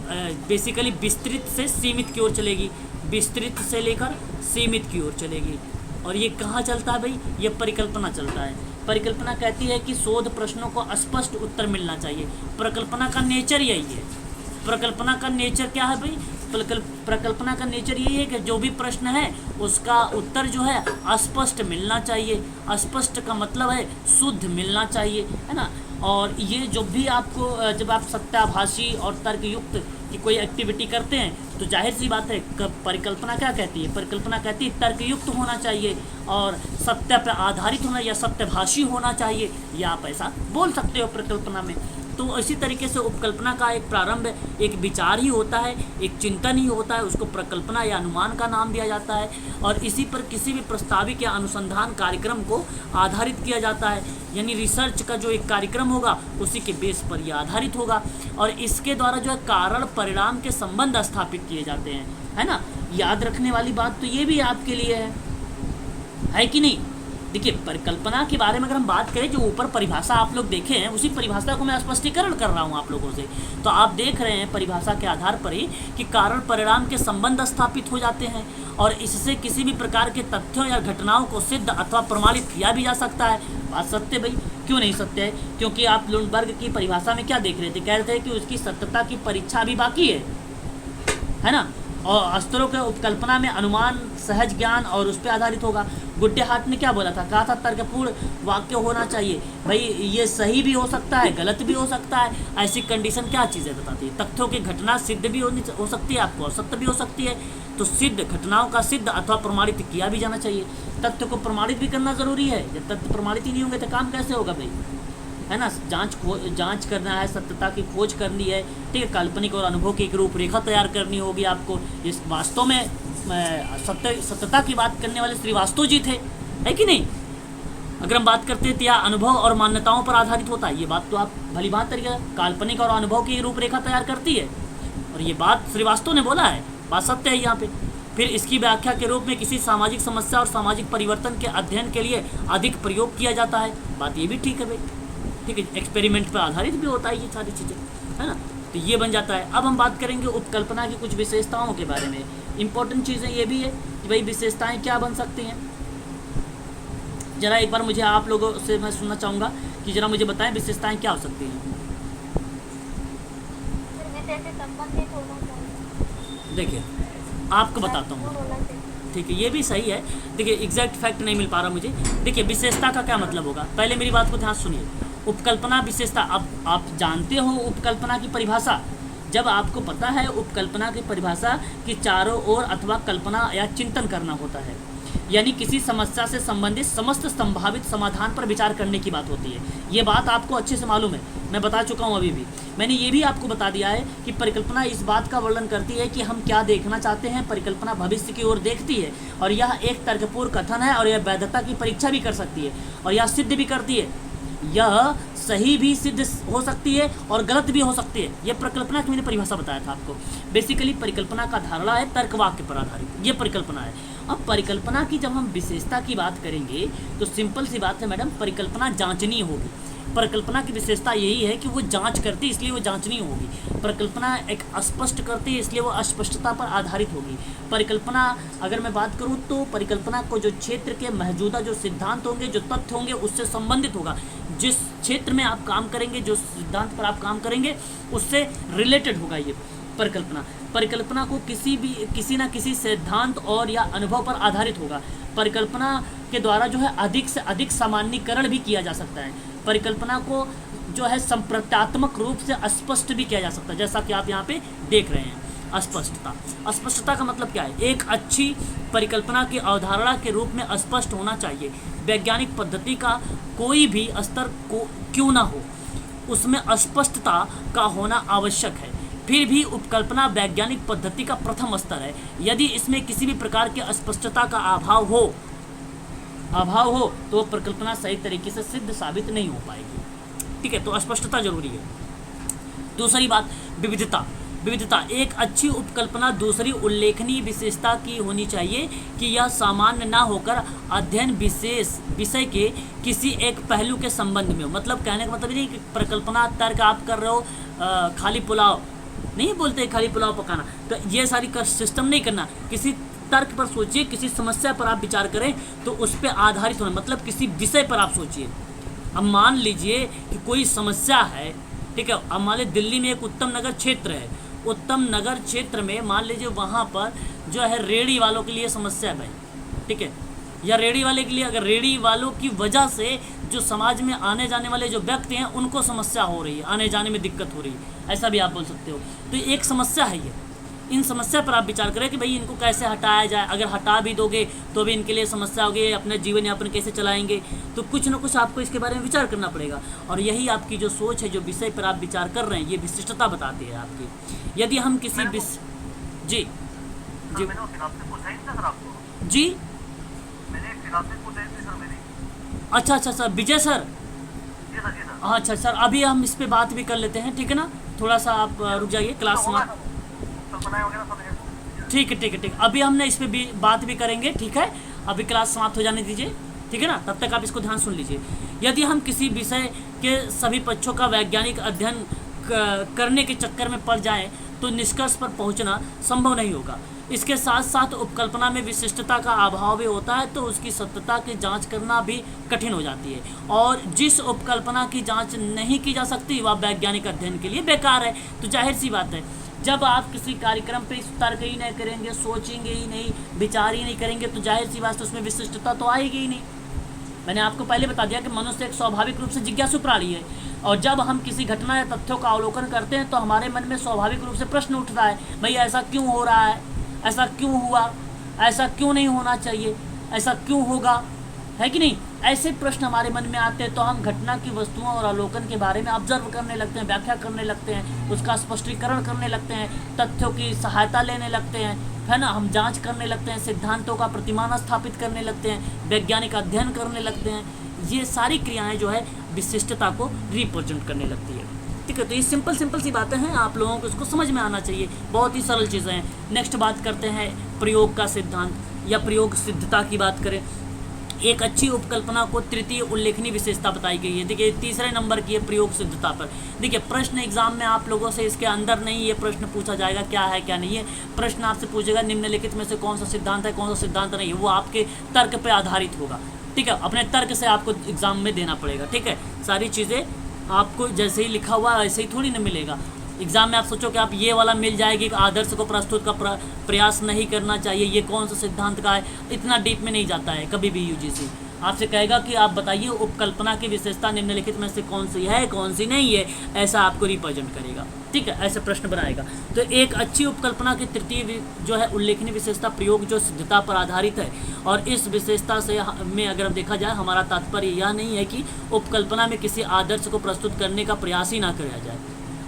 Speaker 1: बेसिकली विस्तृत से सीमित की ओर चलेगी, विस्तृत से लेकर सीमित की ओर चलेगी। और ये कहाँ चलता है भाई, ये परिकल्पना चलता है। परिकल्पना कहती है कि शोध प्रश्नों को स्पष्ट उत्तर मिलना चाहिए। प्रकल्पना का नेचर यही है। प्रकल्पना का नेचर क्या है भाई, प्रकल्पना का नेचर यही है कि जो भी प्रश्न है उसका उत्तर जो है स्पष्ट मिलना चाहिए। स्पष्ट का मतलब है शुद्ध मिलना चाहिए, है ना। और ये जो भी आपको जब आप सत्याभाषी और तर्कयुक्त की कोई एक्टिविटी करते हैं तो जाहिर सी बात है परिकल्पना क्या कहती है, परिकल्पना कहती है तर्कयुक्त होना चाहिए और सत्य पर आधारित होना या सत्यभाषी होना चाहिए, या आप ऐसा बोल सकते हो परिकल्पना में। तो इसी तरीके से उपकल्पना का एक प्रारंभ एक विचार ही होता है, एक चिंतन ही होता है, उसको प्रकल्पना या अनुमान का नाम दिया जाता है। और इसी पर किसी भी प्रस्तावित या अनुसंधान कार्यक्रम को आधारित किया जाता है, यानी रिसर्च का जो एक कार्यक्रम होगा उसी के बेस पर यह आधारित होगा। और इसके द्वारा जो है कारण परिणाम के संबंध स्थापित किए जाते हैं, है ना। याद रखने वाली बात तो ये भी आपके लिए है कि नहीं। देखिए परिकल्पना के बारे में अगर हम बात करें, जो ऊपर परिभाषा आप लोग देखे हैं उसी परिभाषा को मैं स्पष्टीकरण कर रहा हूँ आप लोगों से। तो आप देख रहे हैं परिभाषा के आधार पर ही कि कारण परिणाम के संबंध स्थापित हो जाते हैं और इससे किसी भी प्रकार के तथ्यों या घटनाओं को सिद्ध अथवा प्रमाणित किया भी जा सकता है। बात सत्य भाई, क्यों नहीं सत्य है, क्योंकि आप लुंडबर्ग की परिभाषा में क्या देख रहे थे, कह रहे थे कि उसकी सत्यता की परीक्षा अभी बाकी है ना। और अस्त्रों के उपकल्पना में अनुमान सहज ज्ञान और उस पर आधारित होगा। गुड्डे हाट ने क्या बोला था, कहा था तर्कपूर्ण वाक्य होना चाहिए। भाई ये सही भी हो सकता है, गलत भी हो सकता है। ऐसी कंडीशन क्या चीज़ें बताती है, तथ्यों की घटना सिद्ध भी हो सकती है आपको और सत्य भी हो सकती है। तो सिद्ध घटनाओं का सिद्ध अथवा प्रमाणित किया भी जाना चाहिए। तथ्य को प्रमाणित भी करना जरूरी है, जब तथ्य प्रमाणित ही नहीं होंगे तो काम कैसे होगा भाई, है ना। जांच करना है, सत्यता की खोज करनी है, ठीक है। काल्पनिक और अनुभव की एक रूपरेखा तैयार करनी होगी आपको। इस वास्तव में सत्यता की बात करने वाले श्रीवास्तव जी थे, है कि नहीं। अगर हम बात करते हैं तो यह अनुभव और मान्यताओं पर आधारित होता है, ये बात तो आप भली बात तरीके काल्पनिक और अनुभव की रूपरेखा तैयार करती है और ये बात श्रीवास्तव ने बोला है, बात सत्य है यहाँ पे। फिर इसकी व्याख्या के रूप में किसी सामाजिक समस्या और सामाजिक परिवर्तन के अध्ययन के लिए अधिक प्रयोग किया जाता है, बात ये भी ठीक है भाई, ठीक है। एक्सपेरिमेंट पर आधारित भी होता है ये सारी चीज़ें, है ना। तो ये बन जाता है। अब हम बात करेंगे उपकल्पना की कुछ विशेषताओं के बारे में। इंपॉर्टेंट चीज़ें ये भी है कि भाई विशेषताएं क्या बन सकती हैं। जरा एक बार मुझे आप लोगों से मैं सुनना चाहूँगा कि जरा मुझे बताएं विशेषताएं क्या हो सकती हैं। देखिए आपको बताता हूँ, ठीक है, ये भी सही है। देखिए एग्जैक्ट फैक्ट नहीं मिल पा रहा मुझे। देखिए विशेषता का क्या मतलब होगा, पहले मेरी बात को ध्यान सुनिए। उपकल्पना विशेषता, अब आप जानते हो उपकल्पना की परिभाषा। जब आपको पता है उपकल्पना की परिभाषा कि चारों ओर अथवा कल्पना या चिंतन करना होता है, यानी किसी समस्या से संबंधित समस्त संभावित समाधान पर विचार करने की बात होती है। ये बात आपको अच्छे से मालूम है, मैं बता चुका हूँ अभी भी। मैंने ये भी आपको बता दिया है कि परिकल्पना इस बात का वर्णन करती है कि हम क्या देखना चाहते हैं। परिकल्पना भविष्य की ओर देखती है और यह एक तर्कपूर्ण कथन है और यह वैधता की परीक्षा भी कर सकती है और यह सिद्ध भी करती है। यह सही भी सिद्ध हो सकती है और गलत भी हो सकती है। यह परिकल्पना की मैंने परिभाषा बताया था आपको। बेसिकली परिकल्पना का धारणा है तर्क वाक्य पर आधारित, ये परिकल्पना है। अब परिकल्पना की जब हम विशेषता की बात करेंगे तो सिंपल सी बात है मैडम, परिकल्पना जांचनीय होगी। परिकल्पना की विशेषता यही है कि वो जांच करती है इसलिए वो जांचनीय होगी। परिकल्पना एक अस्पष्ट करती है इसलिए वो अस्पष्टता पर आधारित होगी। परिकल्पना अगर मैं बात करूँ तो परिकल्पना को जो क्षेत्र के मौजूदा जो सिद्धांत होंगे, जो तथ्य होंगे, उससे संबंधित होगा। जिस क्षेत्र में आप काम करेंगे, जो सिद्धांत पर आप काम करेंगे, उससे रिलेटेड होगा ये परिकल्पना। परिकल्पना को किसी ना किसी सिद्धांत और या अनुभव पर आधारित होगा। परिकल्पना के द्वारा जो है अधिक से अधिक सामान्यीकरण भी किया जा सकता है। परिकल्पना को जो है संप्रत्यात्मक रूप से स्पष्ट भी किया जा सकता है, जैसा कि आप यहाँ पे देख रहे हैं। अस्पष्टता, अस्पष्टता का मतलब क्या है, एक अच्छी परिकल्पना की अवधारणा के रूप में स्पष्ट होना चाहिए। वैज्ञानिक पद्धति का कोई भी स्तर को क्यों ना हो, उसमें अस्पष्टता का होना आवश्यक है। फिर भी उपकल्पना वैज्ञानिक पद्धति का प्रथम स्तर है। यदि इसमें किसी भी प्रकार की अस्पष्टता का अभाव हो तो परिकल्पना सही तरीके से सिद्ध साबित नहीं हो पाएगी, ठीक है। तो अस्पष्टता जरूरी है। दूसरी बात, विविधता। विविधता, एक अच्छी उपकल्पना दूसरी उल्लेखनीय विशेषता की होनी चाहिए कि यह सामान्य ना होकर अध्ययन विशेष विषय के किसी एक पहलू के संबंध में हो। मतलब कहने का मतलब नहीं कि परिकल्पना तर्क आप कर रहे हो, खाली पुलाव नहीं बोलते, खाली पुलाव पकाना, तो ये सारी का सिस्टम नहीं करना। किसी तर्क पर सोचिए, किसी समस्या पर आप विचार करें तो उस पर आधारित होना, मतलब किसी विषय पर आप सोचिए। अब मान लीजिए कि कोई समस्या है, ठीक है। अब मान लीजिए दिल्ली में एक उत्तम नगर क्षेत्र है, उत्तम नगर क्षेत्र में मान लीजिए वहाँ पर जो है रेहड़ी वालों के लिए समस्या है भाई, ठीक है, या रेहड़ी वाले के लिए, अगर रेहड़ी वालों की वजह से जो समाज में आने जाने वाले जो व्यक्ति हैं उनको समस्या हो रही है, आने जाने में दिक्कत हो रही है, ऐसा भी आप बोल सकते हो। तो एक समस्या है ये, इन समस्या पर आप विचार करें कि भाई इनको कैसे हटाया जाए। अगर हटा भी दोगे तो भी इनके लिए समस्या होगी, अपने जीवन यापन कैसे चलाएंगे, तो कुछ ना कुछ आपको इसके बारे में विचार करना पड़ेगा। और यही आपकी जो सोच है, जो विषय पर आप विचार कर रहे हैं, ये विशिष्टता बताती है आपकी। यदि हम किसी जी जी जी अच्छा अच्छा सर, विजय सर, हाँ अच्छा सर, अभी हम इस पे बात भी कर लेते हैं, ठीक है ना। थोड़ा सा आप रुक जाइए, क्लास समाप्त, ठीक है ठीक है ठीक है, अभी हमने इस पे भी बात भी करेंगे, ठीक है। अभी क्लास समाप्त हो जाने दीजिए, ठीक है ना, तब तक आप इसको ध्यान सुन लीजिए। यदि हम किसी विषय के सभी पक्षों का वैज्ञानिक अध्ययन करने के चक्कर में पड़ जाएं तो निष्कर्ष पर पहुंचना संभव नहीं होगा। इसके साथ साथ उपकल्पना में विशिष्टता का अभाव भी होता है, तो उसकी सत्यता की जांच करना भी कठिन हो जाती है। और जिस उपकल्पना की जांच नहीं की जा सकती वह वैज्ञानिक अध्ययन के लिए बेकार है। तो जाहिर सी बात है, जब आप किसी कार्यक्रम पे तर्क ही नहीं करेंगे, सोचेंगे ही नहीं, विचार ही नहीं करेंगे, तो जाहिर सी बात है उसमें विशिष्टता तो आएगी ही नहीं। मैंने आपको पहले बता दिया कि मनुष्य एक स्वाभाविक रूप से जिज्ञासु प्राणी है, और जब हम किसी घटना या तथ्यों का अवलोकन करते हैं तो हमारे मन में स्वाभाविक रूप से प्रश्न उठता है, भाई ऐसा क्यों हो रहा है, ऐसा क्यों हुआ, ऐसा क्यों नहीं होना चाहिए, ऐसा क्यों होगा, है कि नहीं। ऐसे प्रश्न हमारे मन में आते हैं तो हम घटना की वस्तुओं और अवलोकन के बारे में ऑब्जर्व करने लगते हैं, व्याख्या करने लगते हैं, उसका स्पष्टीकरण करने लगते हैं, तथ्यों की सहायता लेने लगते हैं, है ना। हम जांच करने लगते हैं, सिद्धांतों का प्रतिमान स्थापित करने लगते हैं, वैज्ञानिक अध्ययन करने लगते हैं। ये सारी क्रियाएं जो है विशिष्टता को रिप्रेजेंट करने लगती है, ठीक है। तो ये सिंपल सी बातें हैं, आप लोगों को इसको समझ में आना चाहिए, बहुत ही सरल चीज़ें हैं। नेक्स्ट बात करते हैं प्रयोग का सिद्धांत या प्रयोग सिद्धता की बात करें। एक अच्छी उपकल्पना को तृतीय उल्लेखनीय विशेषता बताई गई है। देखिए तीसरे नंबर की है प्रयोग सिद्धता पर। देखिए प्रश्न एग्जाम में आप लोगों से इसके अंदर नहीं ये प्रश्न पूछा जाएगा क्या है क्या नहीं है। प्रश्न आपसे पूछेगा निम्नलिखित में से कौन सा सिद्धांत है, कौन सा सिद्धांत नहीं है, वो आपके तर्क पर आधारित होगा, ठीक है। अपने तर्क से आपको एग्जाम में देना पड़ेगा, ठीक है। सारी चीज़ें आपको जैसे ही लिखा हुआ ऐसे ही थोड़ी ना मिलेगा। एग्ज़ाम में आप सोचो कि आप ये वाला मिल जाएगी, आदर्श को प्रस्तुत का प्रयास नहीं करना चाहिए, ये कौन सा सिद्धांत का है, इतना डीप में नहीं जाता है कभी भी। यूजीसी आपसे कहेगा कि आप बताइए उपकल्पना की विशेषता निम्नलिखित में से कौन सी है, कौन सी नहीं है, ऐसा आपको रिप्रेजेंट करेगा, ठीक है, ऐसे प्रश्न बनाएगा। तो एक अच्छी उपकल्पना की तृतीय जो है उल्लेखनीय विशेषता प्रयोग जो सिद्धता पर आधारित है। और इस विशेषता से में अगर देखा जाए हमारा तात्पर्य यह नहीं है कि उपकल्पना में किसी आदर्श को प्रस्तुत करने का प्रयास ही ना किया जाए,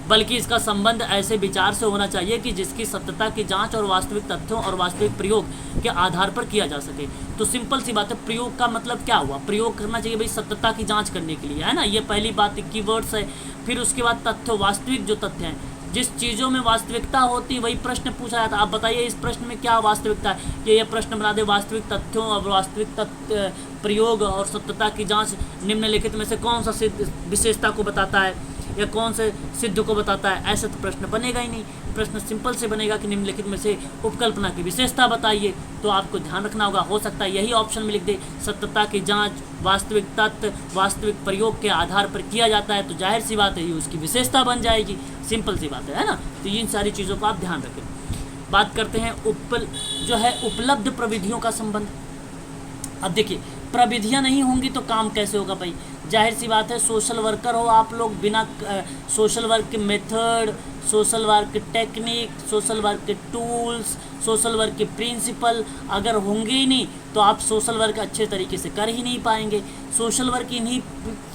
Speaker 1: बल्कि इसका संबंध ऐसे विचार से होना चाहिए कि जिसकी सत्यता की जांच और वास्तविक तथ्यों और वास्तविक प्रयोग के आधार पर किया जा सके। तो सिंपल सी बात है, प्रयोग का मतलब क्या हुआ, प्रयोग करना चाहिए भाई सत्यता की जांच करने के लिए, है ना। ये पहली बात कीवर्ड्स है। फिर उसके बाद तथ्य, वास्तविक जो तथ्य हैं, जिस चीज़ों में वास्तविकता होती है वही प्रश्न पूछा जाता है। आप बताइए इस प्रश्न में क्या वास्तविकता है, कि ये प्रश्न बना दे वास्तविक तथ्यों और वास्तविक तथ्य प्रयोग और सत्यता की जांच निम्नलिखित में से कौन सा विशेषता को बताता है या कौन से सिद्ध को बताता है, ऐसा तो प्रश्न बनेगा ही नहीं। प्रश्न सिंपल से बनेगा कि निम्नलिखित में से उपकल्पना की विशेषता बताइए। तो आपको ध्यान रखना होगा, हो सकता है यही ऑप्शन में लिख दे सत्यता की जांच वास्तविक तथ्य वास्तविक प्रयोग के आधार पर किया जाता है, तो जाहिर सी बात है ये उसकी विशेषता बन जाएगी। सिंपल सी बात है ना। तो इन सारी चीज़ों को आप ध्यान रखें। बात करते हैं जो है उपलब्ध प्रविधियों का संबंध। अब देखिए प्रविधियां नहीं होंगी तो काम कैसे होगा भाई, जाहिर सी बात है। सोशल वर्कर हो आप लोग, बिना सोशल वर्क के मेथड, सोशल वर्क के टेक्निक, सोशल वर्क के टूल्स, सोशल वर्क के प्रिंसिपल अगर होंगे ही नहीं तो आप सोशल वर्क अच्छे तरीके से कर ही नहीं पाएंगे। सोशल वर्क इन्हीं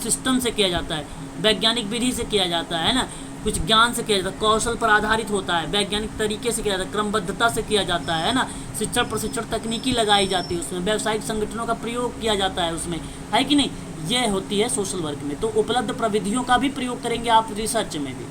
Speaker 1: सिस्टम से किया जाता है, वैज्ञानिक विधि से किया जाता है ना, कुछ ज्ञान से किया जाता है, कौशल पर आधारित होता है, वैज्ञानिक तरीके से किया जाता है, क्रमबद्धता से किया जाता है ना। शिक्षण प्रशिक्षण तकनीकी लगाई जाती है उसमें, व्यावसायिक संगठनों का प्रयोग किया जाता है उसमें, है कि नहीं। ये होती है सोशल वर्क में। तो उपलब्ध प्रविधियों का भी प्रयोग करेंगे आप रिसर्च में भी,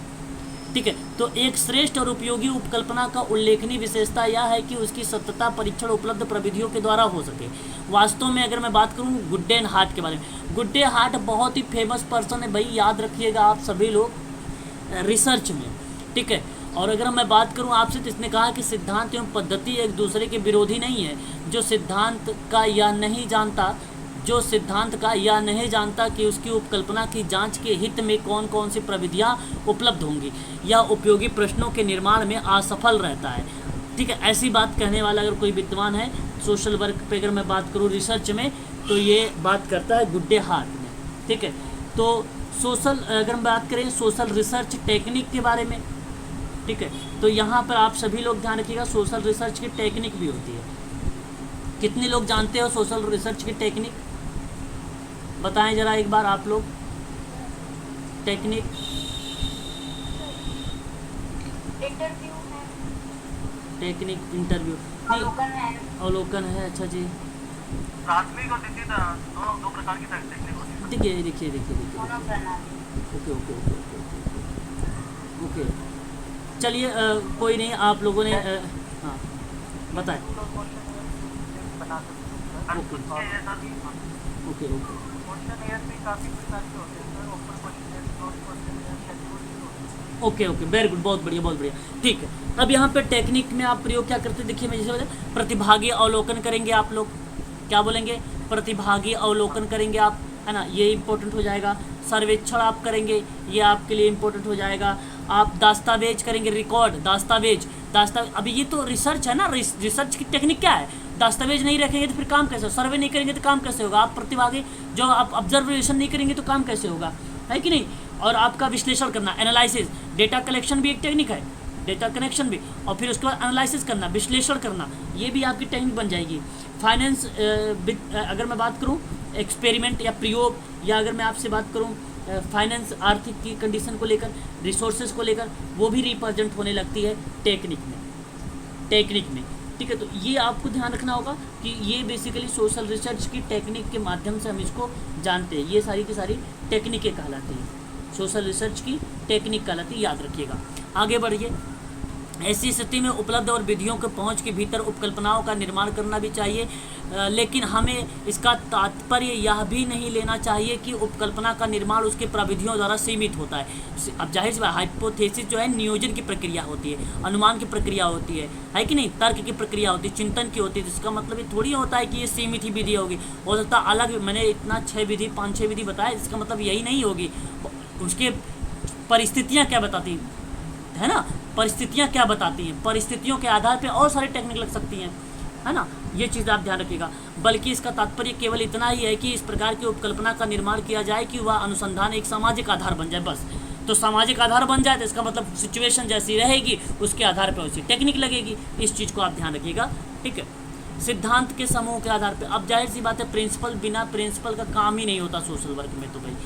Speaker 1: ठीक है। तो एक श्रेष्ठ और उपयोगी उपकल्पना का उल्लेखनीय विशेषता यह है कि उसकी सत्यता परीक्षण उपलब्ध प्रविधियों के द्वारा हो सके। वास्तव में अगर मैं बात करूं गुड्डे हार्ट के बारे में, गुड्डे हार्ट बहुत ही फेमस पर्सन है भाई, याद रखिएगा आप सभी लोग रिसर्च में, ठीक है। और अगर मैं बात करूं आपसे तो इसने कहा कि सिद्धांत एवं पद्धति एक दूसरे के विरोधी नहीं है। जो सिद्धांत का यह नहीं जानता कि उसकी उपकल्पना की जांच के हित में कौन कौन सी प्रविधियां उपलब्ध होंगी, यह उपयोगी प्रश्नों के निर्माण में असफल रहता है। ठीक है, ऐसी बात कहने वाला अगर कोई विद्वान है सोशल वर्क पे, अगर मैं बात करूँ रिसर्च में, तो ये बात करता है गुड्डे हार्ट में। ठीक है, तो अगर हम बात करें सोशल रिसर्च टेक्निक के बारे में, ठीक है, तो यहाँ पर आप सभी लोग ध्यान रखिएगा सोशल रिसर्च की टेक्निक भी होती है। कितने लोग जानते हो सोशल रिसर्च की टेक्निक? बताएं जरा एक बार आप लोग। टेक्निक
Speaker 2: इंटरव्यू है,
Speaker 1: टेक्निक इंटरव्यू अवलोकन है। अच्छा जी,
Speaker 3: प्राथमिक और द्वितीय दो प्रकार की टेक्निक होती है।
Speaker 1: देखिए okay okay okay okay okay, चलिए कोई नहीं, आप लोगों ने हाँ बताएं। Okay okay okay okay, very good, बहुत बढ़िया बहुत बढ़िया। ठीक है, अब यहाँ पे टेक्निक में आप प्रयोग क्या करते हैं, देखिए मैं जैसे बताया, प्रतिभागी अवलोकन करेंगे आप लोग। क्या बोलेंगे? प्रतिभागी अवलोकन करेंगे आप, है ना, ये इंपॉर्टेंट हो जाएगा। सर्वेक्षण आप करेंगे, ये आपके लिए इंपॉर्टेंट हो जाएगा। आप दस्तावेज करेंगे, रिकॉर्ड, दस्तावेज। अभी ये तो रिसर्च है ना, रिसर्च की टेक्निक क्या है? दस्तावेज नहीं रखेंगे तो फिर काम कैसे होगा? सर्वे नहीं करेंगे तो काम कैसे होगा? आप प्रतिभागी जो आप ऑब्जर्वेशन नहीं करेंगे तो काम कैसे होगा, है कि नहीं? और आपका विश्लेषण करना, एनालिसिस, डेटा कलेक्शन भी एक टेक्निक है, डेटा कनेक्शन भी, और फिर उसके बाद एनालिसिस करना, विश्लेषण करना, ये भी आपकी टेक्निक बन जाएगी। फाइनेंस, अगर मैं बात करूँ एक्सपेरिमेंट या प्रयोग, या अगर मैं आपसे बात करूँ फाइनेंस, आर्थिक की कंडीशन को लेकर, रिसोर्सेज को लेकर, वो भी रिप्रेजेंट होने लगती है टेक्निक में। ठीक है, तो ये आपको ध्यान रखना होगा कि ये बेसिकली सोशल रिसर्च की टेक्निक के माध्यम से हम इसको जानते हैं। ये सारी की सारी टेक्निकें कहलाती हैं, सोशल रिसर्च की टेक्निक कहलाती है, याद रखिएगा। आगे बढ़िए। ऐसी स्थिति में उपलब्ध और विधियों के पहुंच के भीतर उपकल्पनाओं का निर्माण करना भी चाहिए, लेकिन हमें इसका तात्पर्य यह भी नहीं लेना चाहिए कि उपकल्पना का निर्माण उसके प्रविधियों द्वारा सीमित होता है। अब जाहिर सी बात, हाइपोथेसिस जो है नियोजन की प्रक्रिया होती है, अनुमान की प्रक्रिया होती है कि नहीं, तर्क की प्रक्रिया होती है, चिंतन की होती है। इसका मतलब ये थोड़ी होता है कि ये सीमित ही विधि होगी, हो सकता अलग, मैंने इतना 5-6 विधि बताया, इसका मतलब यही नहीं होगी। उसके परिस्थितियाँ क्या बताती है ना, परिस्थितियाँ क्या बताती हैं, परिस्थितियों के आधार पे और सारी टेक्निक लग सकती हैं, है ना, ये चीज़ आप ध्यान रखिएगा। बल्कि इसका तात्पर्य केवल इतना ही है कि इस प्रकार की उपकल्पना का निर्माण किया जाए कि वह अनुसंधान एक सामाजिक आधार बन जाए, बस। तो सामाजिक आधार बन जाए तो इसका मतलब सिचुएशन जैसी रहेगी उसके आधार पर वैसी टेक्निक लगेगी। इस चीज़ को आप ध्यान रखिएगा, ठीक है। सिद्धांत के समूह के आधार पर, अब जाहिर सी बात है प्रिंसिपल, बिना प्रिंसिपल का काम ही नहीं होता सोशल वर्क में। तो भाई,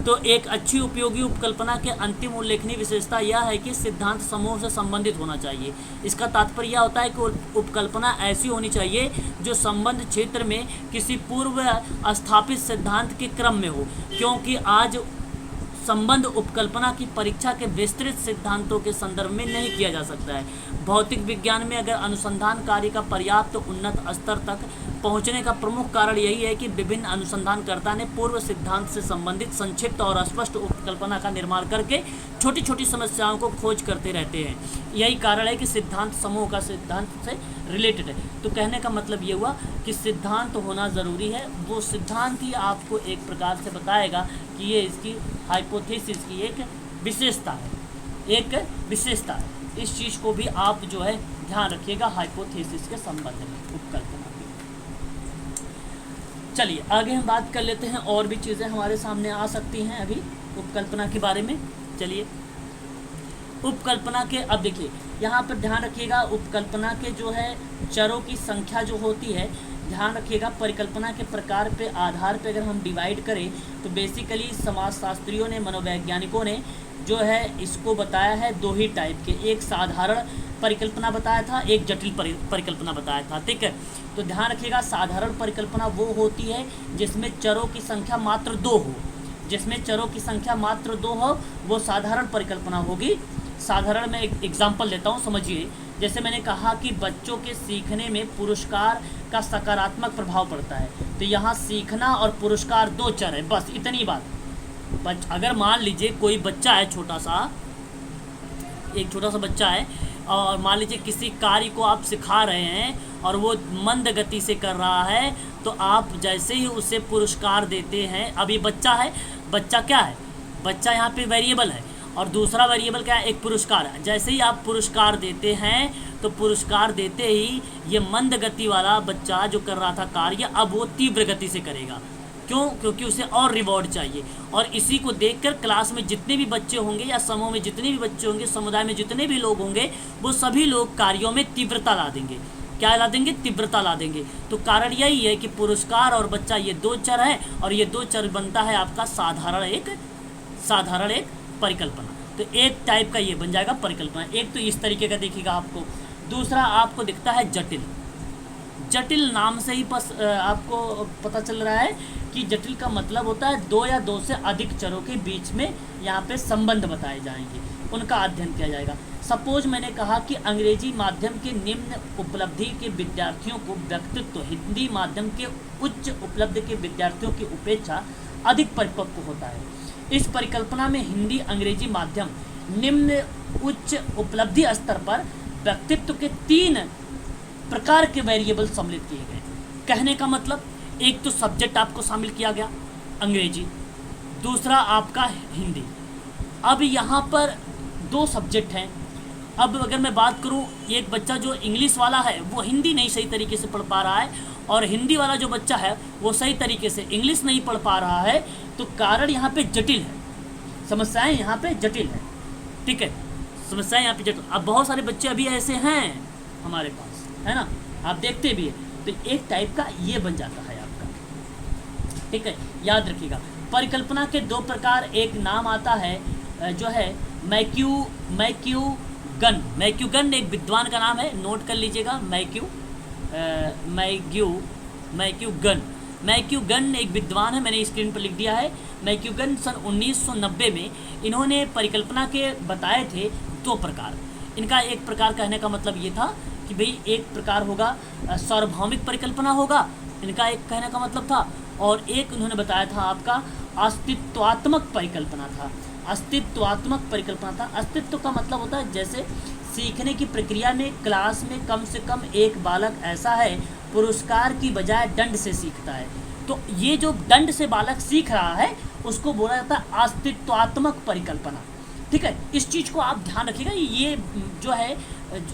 Speaker 1: तो एक अच्छी उपयोगी उपकल्पना के अंतिम उल्लेखनीय विशेषता यह है कि सिद्धांत समूह से संबंधित होना चाहिए। इसका तात्पर्य यह होता है कि उपकल्पना ऐसी होनी चाहिए जो संबंध क्षेत्र में किसी पूर्व स्थापित सिद्धांत के क्रम में हो, क्योंकि आज संबंध उपकल्पना की परीक्षा के विस्तृत सिद्धांतों के संदर्भ में नहीं किया जा सकता है। भौतिक विज्ञान में अगर अनुसंधान कार्य का पर्याप्त उन्नत स्तर तक पहुंचने का प्रमुख कारण यही है कि विभिन्न अनुसंधानकर्ता ने पूर्व सिद्धांत से संबंधित संक्षिप्त और स्पष्ट उपकल्पना का निर्माण करके छोटी छोटी समस्याओं को खोज करते रहते हैं। यही कारण है कि सिद्धांत समूह का सिद्धांत से रिलेटेड है। तो कहने का मतलब ये हुआ कि सिद्धांत होना ज़रूरी है, वो सिद्धांत ही आपको एक प्रकार से बताएगा कि ये इसकी हाइपोथेसिस की एक विशेषता है, इस चीज़ को भी आप जो है ध्यान रखिएगा हाइपोथेसिस के संबंध में, उपकल्पना की। चलिए आगे हम बात कर लेते हैं, और भी चीज़ें हमारे सामने आ सकती हैं अभी उपकल्पना के बारे में। चलिए उपकल्पना के, अब देखिए यहाँ पर ध्यान रखिएगा, उपकल्पना के जो है चरों की संख्या जो होती है, ध्यान रखिएगा परिकल्पना के प्रकार पे आधार पे अगर हम डिवाइड करें तो बेसिकली समाजशास्त्रियों ने, मनोवैज्ञानिकों ने जो है इसको बताया है दो ही टाइप के, एक साधारण परिकल्पना बताया था, एक जटिल परिकल्पना बताया था, ठीक है। तो ध्यान रखिएगा साधारण परिकल्पना वो होती है जिसमें चरों की संख्या मात्र 2 हो, जिसमें चरों की संख्या मात्र 2 हो, वो साधारण परिकल्पना होगी। साधारण में एक एग्जाम्पल देता हूँ, समझिए। जैसे मैंने कहा कि बच्चों के सीखने में पुरस्कार का सकारात्मक प्रभाव पड़ता है, तो यहाँ सीखना और पुरस्कार 2 चर है, बस इतनी बात। अगर मान लीजिए कोई बच्चा है छोटा सा, एक छोटा सा बच्चा है और मान लीजिए किसी कार्य को आप सिखा रहे हैं और वो मंद गति से कर रहा है, तो आप जैसे ही उसे पुरस्कार देते हैं, अभी बच्चा है, बच्चा क्या है, बच्चा यहाँ पे वेरिएबल है और दूसरा वेरिएबल क्या है, एक पुरस्कार है। जैसे ही आप पुरस्कार देते हैं तो पुरस्कार देते ही ये मंद गति वाला बच्चा जो कर रहा था कार्य, अब वो तीव्र गति से करेगा। क्यों? क्योंकि उसे और रिवॉर्ड चाहिए। और इसी को देखकर क्लास में जितने भी बच्चे होंगे या समूह में जितने भी बच्चे होंगे, समुदाय में जितने भी लोग होंगे, वो सभी लोग कार्यों में तीव्रता ला देंगे। क्या ला देंगे? तीव्रता ला देंगे। तो कारण यही है कि पुरस्कार और बच्चा ये दो चर हैं और ये दो चर बनता है आपका साधारण एक परिकल्पना। तो एक टाइप का ये बन जाएगा परिकल्पना। एक तो इस तरीके का दिखेगा आपको। दूसरा आपको दिखता है जटिल। जटिल नाम से ही आपको पता चल रहा है कि जटिल का मतलब होता है दो या दो से अधिक चरों के बीच में यहाँ पे संबंध बताए जाएंगे, उनका अध्ययन किया जाएगा। सपोज मैंने कहा कि अंग्रेजी माध्यम के निम्न उपलब्धि के विद्यार्थियों को व्यक्तित्व हिंदी माध्यम के उच्च उपलब्धि के विद्यार्थियों की अपेक्षा अधिक परिपक्व होता है। इस परिकल्पना में हिंदी अंग्रेजी माध्यम निम्न उच्च उपलब्धि स्तर पर व्यक्तित्व के 3 प्रकार के वेरिएबल सम्मिलित किए गए। कहने का मतलब, एक तो सब्जेक्ट आपको शामिल किया गया अंग्रेजी, दूसरा आपका हिंदी। अब यहाँ पर 2 सब्जेक्ट हैं। अब अगर मैं बात करूँ, एक बच्चा जो इंग्लिश वाला है वो हिंदी नहीं सही तरीके से पढ़ पा रहा है और हिंदी वाला जो बच्चा है वो सही तरीके से इंग्लिश नहीं पढ़ पा रहा है, तो कारण यहाँ पे जटिल है, समस्याएं यहाँ पे जटिल है। ठीक है, समस्याएं यहाँ पे जटिल। अब बहुत सारे बच्चे अभी ऐसे हैं हमारे पास, है ना, आप देखते भी हैं। तो एक टाइप का ये बन जाता है आपका। ठीक है, याद रखिएगा। परिकल्पना के 2 प्रकार, एक नाम आता है जो है मैक्यूगन। मैक्यूगन एक विद्वान का नाम है, नोट कर लीजिएगा। मैक्यूगन एक विद्वान है, मैंने स्क्रीन पर लिख दिया है। मैक्यूगन सन 1990 में इन्होंने परिकल्पना के बताए थे 2 प्रकार। इनका एक प्रकार कहने का मतलब ये था कि भाई एक प्रकार होगा सार्वभौमिक परिकल्पना होगा, इनका एक कहने का मतलब था, और एक उन्होंने बताया था आपका अस्तित्वात्मक परिकल्पना था। अस्तित्वात्मक परिकल्पना था। अस्तित्व का मतलब होता है जैसे सीखने की प्रक्रिया में क्लास में कम से कम एक बालक ऐसा है पुरस्कार की बजाय दंड से सीखता है, तो ये जो दंड से बालक सीख रहा है उसको बोला जाता है अस्तित्वात्मक परिकल्पना। ठीक है, इस चीज़ को आप ध्यान रखिएगा। ये जो है,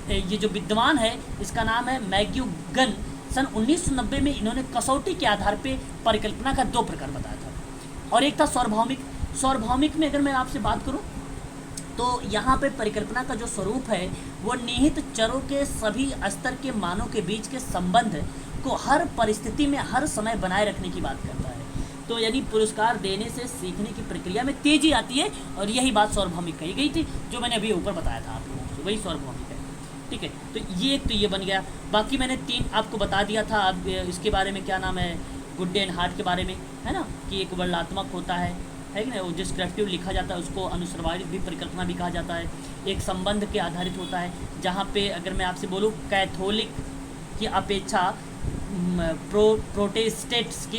Speaker 1: ये जो विद्वान है इसका नाम है मैक्यूगन। सन 1990 में इन्होंने कसौटी के आधार पे परिकल्पना का 2 प्रकार बताया था, और एक था सार्वभौमिक। सार्वभौमिक में अगर मैं आपसे बात करूं तो यहाँ पे परिकल्पना का जो स्वरूप है वो निहित चरों के सभी स्तर के मानों के बीच के संबंध को हर परिस्थिति में हर समय बनाए रखने की बात करता है। तो यानी पुरस्कार देने से सीखने की प्रक्रिया में तेजी आती है, और यही बात सार्वभौमिक कही गई थी जो मैंने अभी ऊपर बताया था आप लोगों को, वही सार्वभौमिक है। ठीक है, तो ये बन गया। बाकी मैंने 3 आपको बता दिया था। अब इसके बारे में क्या नाम है, गुड एंड हार्ट के बारे में, है ना, कि एक वर्णनात्मक होता है कि ना, वो डिस्क्रिप्टिव लिखा जाता है उसको अनुश्रवायित भी परिकल्पना भी कहा जाता है। एक संबंध के आधारित होता है, जहाँ पे अगर मैं आपसे बोलूँ कैथोलिक की अपेक्षा प्रोटेस्टेंट्स की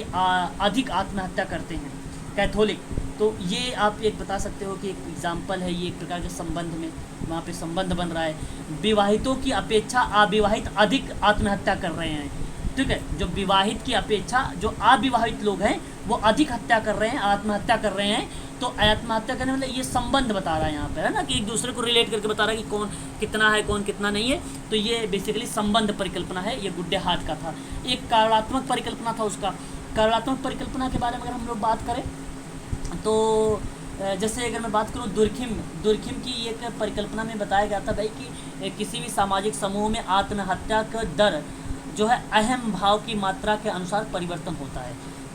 Speaker 1: अधिक आत्महत्या करते हैं कैथोलिक, तो ये आप एक बता सकते हो कि एक एग्जाम्पल है, ये एक प्रकार के संबंध में वहाँ पे संबंध बन रहा है। विवाहितों की अपेक्षा अविवाहित अधिक आत्महत्या कर रहे हैं। ठीक है, जो विवाहित की अपेक्षा जो अविवाहित लोग हैं वो अधिक हत्या कर रहे हैं, आत्महत्या कर रहे हैं। तो आत्महत्या करने मतलब ये संबंध बता रहा है यहाँ पर, है ना, कि एक दूसरे को रिलेट करके बता रहा है कि कौन कितना है कौन कितना नहीं है। तो ये बेसिकली संबंध परिकल्पना है, ये गुड्डे हार्ट का था। एक कारणात्मक परिकल्पना था उसका। कारणात्मक परिकल्पना के बारे में अगर हम लोग बात करें तो जैसे अगर मैं बात करूँ दुर्खिम की एक परिकल्पना में बताया गया था भाई कि किसी भी सामाजिक समूह में आत्महत्या का दर जो है अहम भाव की मात्रा के अनुसार परिवर्तन होता है।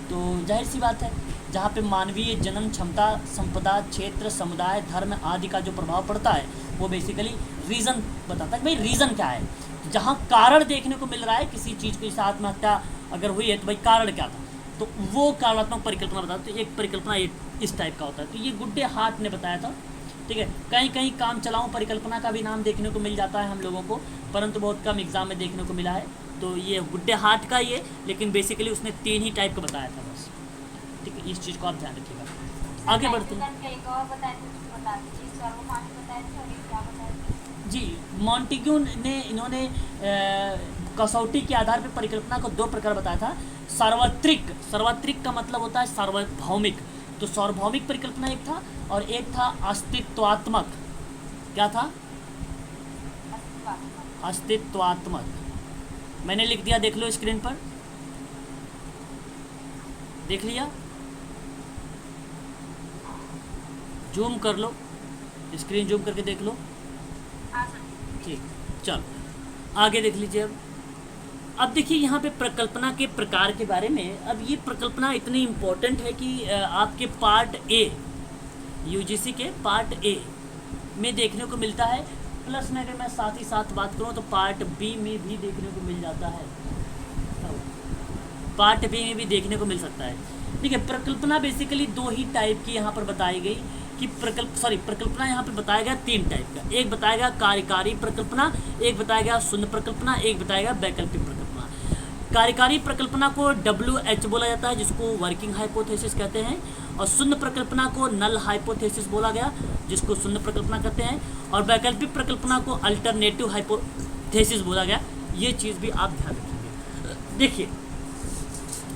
Speaker 1: तो जाहिर सी बात है, जहाँ पे मानवीय जन्म क्षमता, संपदा, क्षेत्र, समुदाय, धर्म आदि का जो प्रभाव पड़ता है वो बेसिकली रीज़न बताता है। भाई रीज़न क्या है, जहाँ कारण देखने को मिल रहा है किसी चीज़ को, जैसे आत्महत्या अगर हुई है तो भाई कारण क्या था, तो वो कारणात्मक परिकल्पना बताता है। तो एक परिकल्पना इस टाइप का होता है। तो ये गुड्डे हार्ट ने बताया था। ठीक है, कहीं कहीं काम चलाऊँ परिकल्पना का भी नाम देखने को मिल जाता है हम लोगों को, परंतु बहुत कम एग्जाम में देखने को मिला है। तो ये गुड्डे हार्ट का ये, लेकिन बेसिकली उसने 3 ही टाइप का बताया था बस। ठीक है, इस चीज़ को आप ध्यान रखिएगा। आगे बढ़ते हैं।
Speaker 2: नाइट्रोजन का एक और बताए थे, उसको बता दीजिए। सर्वमान्य बताए थे और एक क्या बताए थे?
Speaker 1: जी, मॉन्टेग्यू ने इन्होंने कसौटी के आधार पर परिकल्पना को दो प्रकार बताया था। सार्वत्रिक, सार्वत्रिक का मतलब होता है सार्वभौमिक, तो सार्वभौमिक परिकल्पना एक था, और एक था अस्तित्वात्मक। क्या था?
Speaker 2: अस्तित्वात्मक।
Speaker 1: अस्तित्वात्मक। मैंने लिख दिया, देख लो स्क्रीन पर, देख लिया? जूम कर लो, स्क्रीन जूम करके देख लो।
Speaker 2: हाँ सर।
Speaker 1: ठीक, चलो आगे देख लीजिए। अब देखिए यहाँ पे प्रकल्पना के प्रकार के बारे में। अब ये प्रकल्पना इतनी इम्पोर्टेंट है कि आपके पार्ट ए, यूजीसी के पार्ट ए में देखने को मिलता है, प्लस में अगर मैं साथ ही साथ बात करूँ तो पार्ट बी में भी देखने को मिल जाता है, पार्ट बी में भी देखने को मिल सकता है। ठीक है, प्रकल्पना बेसिकली दो ही टाइप की यहाँ पर बताई गई कि प्रकल्पना यहाँ पे बताया गया तीन टाइप का। एक बताया गया कार्यकारी प्रकल्पना, एक बताया गया शून्य प्रकल्पना, एक बताया गया वैकल्पिक प्रकल्पना। कार्यकारी प्रकल्पना को WH बोला जाता है, जिसको वर्किंग हाइपोथेसिस कहते हैं, और शून्य प्रकल्पना को नल हाइपोथेसिस बोला गया, जिसको शून्य प्रकल्पना कहते हैं, और वैकल्पिक प्रकल्पना को अल्टरनेटिव हाइपोथेसिस बोला गया। ये चीज़ भी आप ध्यान रखिए। देखिए,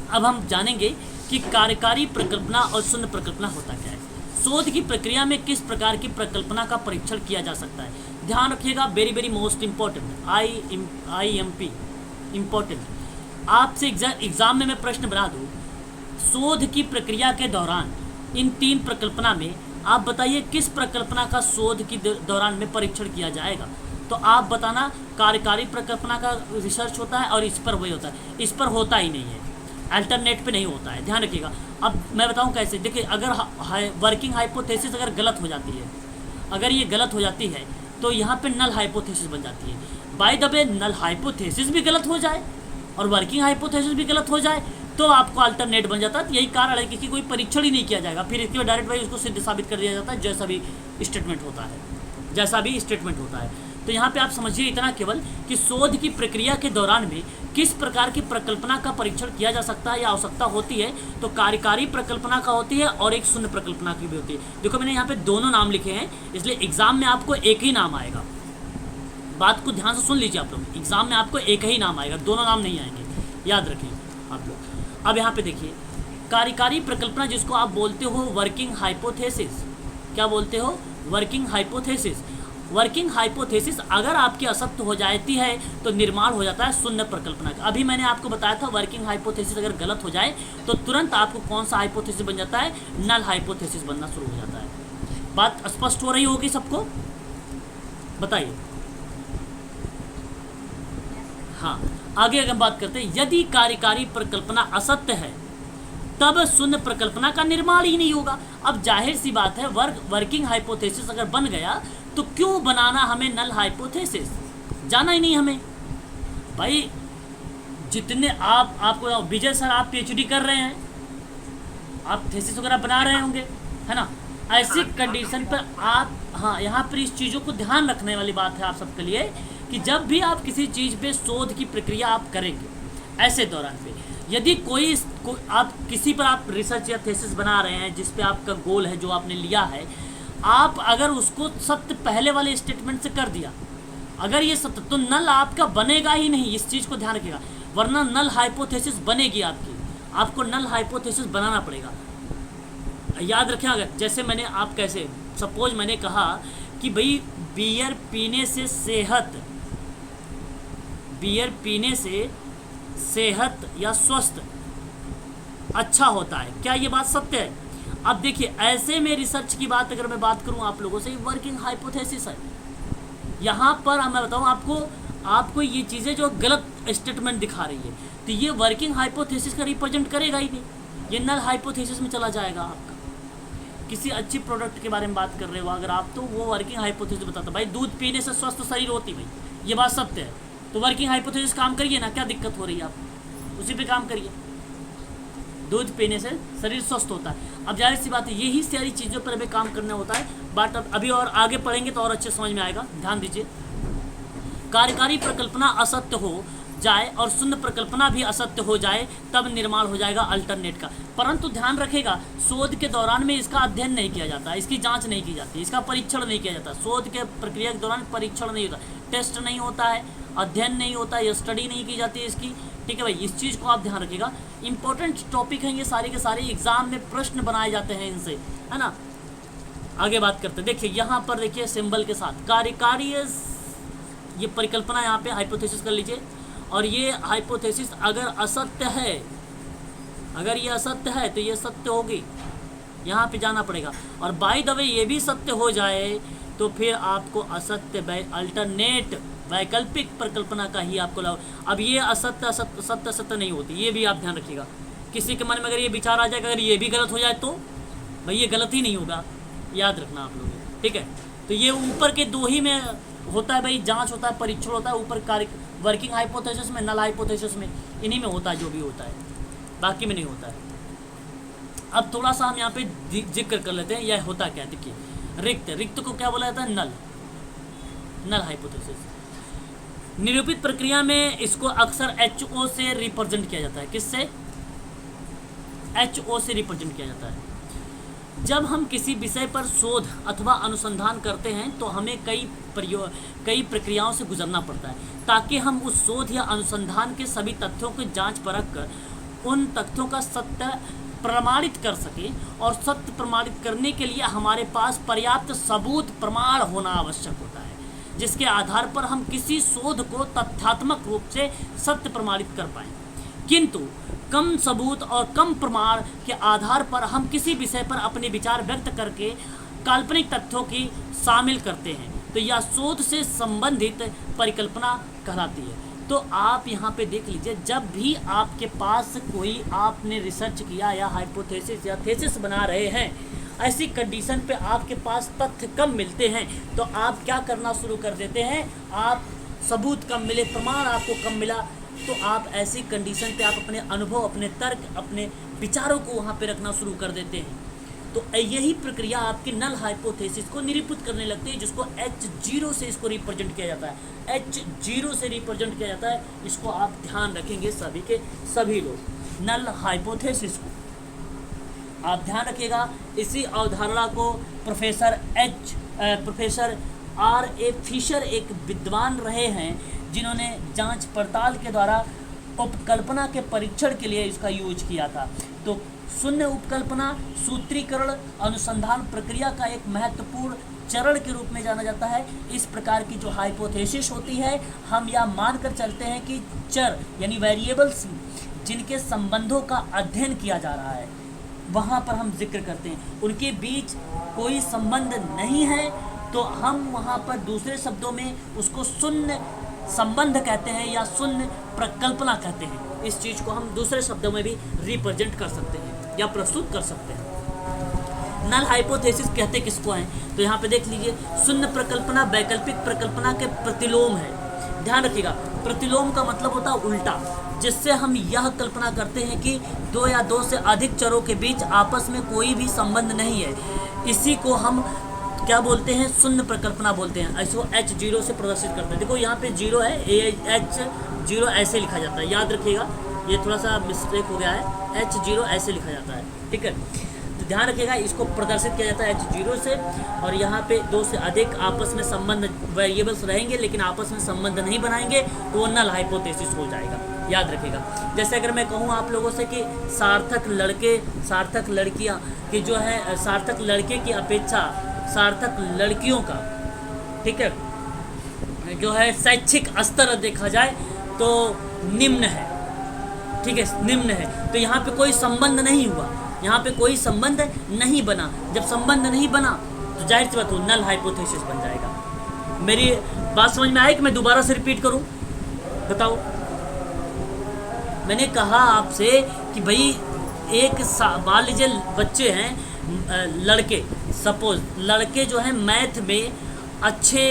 Speaker 1: अब हम जानेंगे कि कार्यकारी प्रकल्पना और शून्य प्रकल्पना होता क्या है। शोध की प्रक्रिया में किस प्रकार की प्रकल्पना का परीक्षण किया जा सकता है, ध्यान रखिएगा, very very most important, IMP important. आपसे एग्जाम में मैं प्रश्न बना दूँ, शोध की प्रक्रिया के दौरान इन तीन प्रकल्पना में आप बताइए किस प्रकल्पना का शोध के दौरान में परीक्षण किया जाएगा, तो आप बताना कार्यकारी प्रकल्पना का रिसर्च होता है और इस पर वही होता है, इस पर होता ही नहीं है, अल्टरनेट पे नहीं होता है, ध्यान रखिएगा। अब मैं बताऊं कैसे। देखिए, अगर वर्किंग हाइपोथेसिस अगर गलत हो जाती है, अगर ये गलत हो जाती है तो यहाँ पे नल हाइपोथेसिस बन जाती है। By the way, null hypothesis भी गलत हो जाए और वर्किंग हाइपोथेसिस भी गलत हो जाए तो आपको अल्टरनेट बन जाता है। यही कारण है कि कोई परीक्षण ही नहीं किया जाएगा, फिर इसके बाद डायरेक्ट भाई उसको सिद्ध साबित कर दिया जाता है, जैसा भी स्टेटमेंट होता है। तो यहाँ पे आप समझिए इतना केवल कि शोध की प्रक्रिया के दौरान में किस प्रकार की प्रकल्पना का परीक्षण किया जा सकता है या आवश्यकता होती है, तो कार्यकारी प्रकल्पना का होती है और एक शून्य प्रकल्पना की भी होती है। देखो, मैंने यहाँ पे दोनों नाम लिखे हैं, इसलिए एग्जाम में आपको एक ही नाम आएगा। बात को ध्यान से सुन लीजिए आप लोग, एग्जाम में आपको एक ही नाम आएगा, दोनों नाम नहीं आएंगे, याद रखिए आप लोग। अब यहाँ पे देखिए, कार्यकारी प्रकल्पना जिसको आप बोलते हो वर्किंग हाइपोथेसिस, क्या बोलते हो? Working hypothesis. वर्किंग हाइपोथेसिस अगर आपकी असत्य हो जाती है तो निर्माण हो जाता है शून्य प्रकल्पना का। अभी मैंने आपको बताया था, वर्किंग हाइपोथेसिस अगर गलत हो जाए तो तुरंत आपको कौन सा हाइपोथेसिस बन जाता है? नल हाइपोथेसिस बनना शुरू हो जाता है। बात स्पष्ट हो रही होगी सबको? बताइए। हाँ, आगे अगर बात करते हैं, यदि कार्यकारी प्रकल्पना असत्य है तब शून्य प्रकल्पना का निर्माण ही नहीं होगा। अब जाहिर सी बात है, वर्किंग हाइपोथेसिस अगर बन गया तो क्यों बनाना हमें नल हाइपोथेसिस? जाना ही नहीं हमें भाई। जितने आपको विजय सर, आप PhD कर रहे हैं, आप थीसिस वगैरह बना रहे होंगे, है ना? ऐसी कंडीशन पर आप, हाँ, यहाँ पर इस चीज़ों को ध्यान रखने वाली बात है आप सबके लिए कि जब भी आप किसी चीज़ पे शोध की प्रक्रिया आप करेंगे, ऐसे दौरान पे यदि कोई आप किसी पर आप रिसर्च या थीसिस बना रहे हैं जिस पे आपका गोल है, जो आपने लिया है, आप अगर उसको सत्य पहले वाले स्टेटमेंट से कर दिया, अगर ये सत्य, तो नल आपका बनेगा ही नहीं। इस चीज़ को ध्यान रखिएगा, वरना नल हाइपोथेसिस बनेगी आपकी, आपको नल हाइपोथेसिस बनाना पड़ेगा। याद रखें, अगर जैसे मैंने आप कैसे, सपोज मैंने कहा कि भाई बियर पीने से सेहत या स्वस्थ अच्छा होता है, क्या ये बात सत्य है? अब देखिए, ऐसे में रिसर्च की बात अगर मैं बात करूं आप लोगों से, वर्किंग हाइपोथेसिस है। यहाँ पर मैं बताऊं आपको ये चीज़ें जो गलत स्टेटमेंट दिखा रही है, तो ये वर्किंग हाइपोथेसिस का रिप्रेजेंट करेगा ही नहीं, ये नल हाइपोथेसिस में चला जाएगा आपका। किसी अच्छी प्रोडक्ट के बारे में बात कर रहे हो अगर आप, तो वो वर्किंग हाइपोथेसिस बताता, भाई दूध पीने से स्वस्थ शरीर होती, भाई ये बात सत्य है, तो वर्किंग हाइपोथेसिस काम करिए ना, क्या दिक्कत हो रही है? आप उसी पे काम करिए, दूध पीने से शरीर स्वस्थ होता है। अब जाहिर सी बात है, यही सारी चीज़ों पर हमें काम करना होता है। बट अभी और आगे पढ़ेंगे तो और अच्छे समझ में आएगा, ध्यान दीजिए। कार्यकारी प्रकल्पना असत्य हो जाए और शून्य प्रकल्पना भी असत्य हो जाए तब निर्माण हो जाएगा अल्टरनेट का। परंतु ध्यान रखेगा, शोध के दौरान में इसका अध्ययन नहीं किया जाता, इसकी जांच नहीं की जाती, इसका परीक्षण नहीं किया जाता। शोध के प्रक्रिया के दौरान परीक्षण नहीं होता, टेस्ट नहीं होता है, अध्ययन नहीं होता है, स्टडी नहीं की जाती है इसकी। ठीक है भाई, इस चीज़ को आप ध्यान रखिएगा। इंपॉर्टेंट टॉपिक हैं ये सारे के सारे, एग्जाम में प्रश्न बनाए जाते हैं इनसे, है ना। आगे बात करते हैं। देखिए यहाँ पर देखिए सिंबल के साथ कार्यकारी, ये परिकल्पना यहाँ पे हाइपोथेसिस कर लीजिए। और ये हाइपोथेसिस अगर असत्य है, अगर ये असत्य है तो ये सत्य होगी, यहाँ पे जाना पड़ेगा। और बाय द वे ये भी सत्य हो जाए तो फिर आपको असत्य अल्टरनेट वैकल्पिक परिकल्पना का ही आपको लाभ। अब ये असत्य सत्य असत्य नहीं होती, ये भी आप ध्यान रखिएगा। किसी के मन में अगर ये विचार आ जाए अगर ये भी गलत हो जाए तो भाई ये गलत ही नहीं होगा, याद रखना आप लोग। ठीक है, तो ये ऊपर के दो ही में होता है भाई, जांच होता है, परीक्षण होता है। ऊपर कार्य वर्किंग हाइपोथेसिस में, नल हाइपोथेसिस में, इन्हीं में होता है जो भी होता है, बाकी में नहीं होता है। अब थोड़ा सा हम यहाँ पे जिक्र कर लेते हैं यह होता क्या है। देखिए रिक्त, रिक्त को क्या बोला जाता है? नल, नल हाइपोथेसिस। निरूपित प्रक्रिया में इसको अक्सर HO से रिप्रेजेंट किया जाता है। किससे? HO से रिप्रेजेंट किया जाता है। जब हम किसी विषय पर शोध अथवा अनुसंधान करते हैं तो हमें कई प्रक्रियाओं से गुजरना पड़ता है ताकि हम उस शोध या अनुसंधान के सभी तथ्यों की जांच परख कर उन तथ्यों का सत्य प्रमाणित कर सके। और सत्य प्रमाणित करने के लिए हमारे पास पर्याप्त सबूत प्रमाण होना आवश्यक होता है, जिसके आधार पर हम किसी शोध को तथ्यात्मक रूप से सत्य प्रमाणित कर पाएँ। किंतु कम सबूत और कम प्रमाण के आधार पर हम किसी विषय पर अपने विचार व्यक्त करके काल्पनिक तथ्यों की शामिल करते हैं तो यह शोध से संबंधित परिकल्पना कहलाती है। तो आप यहाँ पे देख लीजिए, जब भी आपके पास कोई आपने रिसर्च किया या हाइपोथेसिस या थेसिस बना रहे हैं, ऐसी कंडीशन पे आपके पास तथ्य कम मिलते हैं तो आप क्या करना शुरू कर देते हैं, आप सबूत कम मिले, प्रमाण आपको कम मिला तो आप ऐसी कंडीशन पे आप अपने अनुभव, अपने तर्क, अपने विचारों को वहाँ पे रखना शुरू कर देते हैं। तो यही प्रक्रिया आपकी नल हाइपोथेसिस को निरूपित करने लगती है, जिसको H0 से इसको रिप्रेजेंट किया जाता है। H0 से रिप्रेजेंट किया जाता है, इसको आप ध्यान रखेंगे सभी के सभी लोग। नल हाइपोथेसिस को आप ध्यान रखिएगा। इसी अवधारणा को प्रोफेसर R.A. फिशर एक विद्वान रहे हैं जिन्होंने जांच पड़ताल के द्वारा उपकल्पना के परीक्षण के लिए इसका यूज किया था। तो शून्य उपकल्पना सूत्रीकरण अनुसंधान प्रक्रिया का एक महत्वपूर्ण चरण के रूप में जाना जाता है। इस प्रकार की जो हाइपोथेसिस होती है, हम यह मानकर चलते हैं कि चर यानी वेरिएबल्स जिनके संबंधों का अध्ययन किया जा रहा है वहाँ पर हम जिक्र करते हैं, उनके बीच कोई संबंध नहीं है तो हम वहाँ पर दूसरे शब्दों में उसको शून्य संबंध कहते हैं या शून्य प्रकल्पना कहते हैं। इस चीज़ को हम दूसरे शब्दों में भी रिप्रेजेंट कर सकते हैं या प्रस्तुत कर सकते हैं। नल हाइपोथेसिस कहते किसको हैं? तो यहाँ पे देख लीजिए, शून्य प्रकल्पना वैकल्पिक प्रकल्पना के प्रतिलोम है। ध्यान रखिएगा, प्रतिलोम का मतलब होता है उल्टा, जिससे हम यह कल्पना करते हैं कि दो या दो से अधिक चरों के बीच आपस में कोई भी संबंध नहीं है। इसी को हम क्या बोलते हैं? शून्य प्रकल्पना बोलते हैं। ऐसे H0 से प्रदर्शित करते हैं। देखो यहाँ पे 0 है, H0 ऐसे लिखा जाता है, याद रखिएगा, ये थोड़ा सा मिस्टेक हो गया है, H0 ऐसे लिखा जाता है। ठीक है, तो ध्यान रखिएगा, इसको प्रदर्शित किया जाता है H0 से। और यहाँ पे दो से अधिक आपस में संबंध वेरिएबल्स रहेंगे लेकिन आपस में संबंध नहीं बनाएंगे तो वो नल हाइपोथेसिस हो जाएगा, याद रखिएगा। जैसे अगर मैं कहूँ आप लोगों से कि सार्थक लड़के, सार्थक लड़कियाँ की जो है, सार्थक लड़के की अपेक्षा सार्थक लड़कियों का, ठीक है, जो है शैक्षिक स्तर देखा जाए तो निम्न है। ठीक है, निम्न है, तो यहाँ पे कोई संबंध नहीं हुआ, यहाँ पे कोई संबंध नहीं बना। जब संबंध नहीं बना तो जाहिर सी बात हो नल हाइपोथेसिस बन जाएगा। मेरी बात समझ में आई कि मैं दोबारा से रिपीट करूँ? बताओ। मैंने कहा आपसे कि भाई एक मान लीजिए बच्चे हैं, लड़के, सपोज लड़के जो है मैथ में अच्छे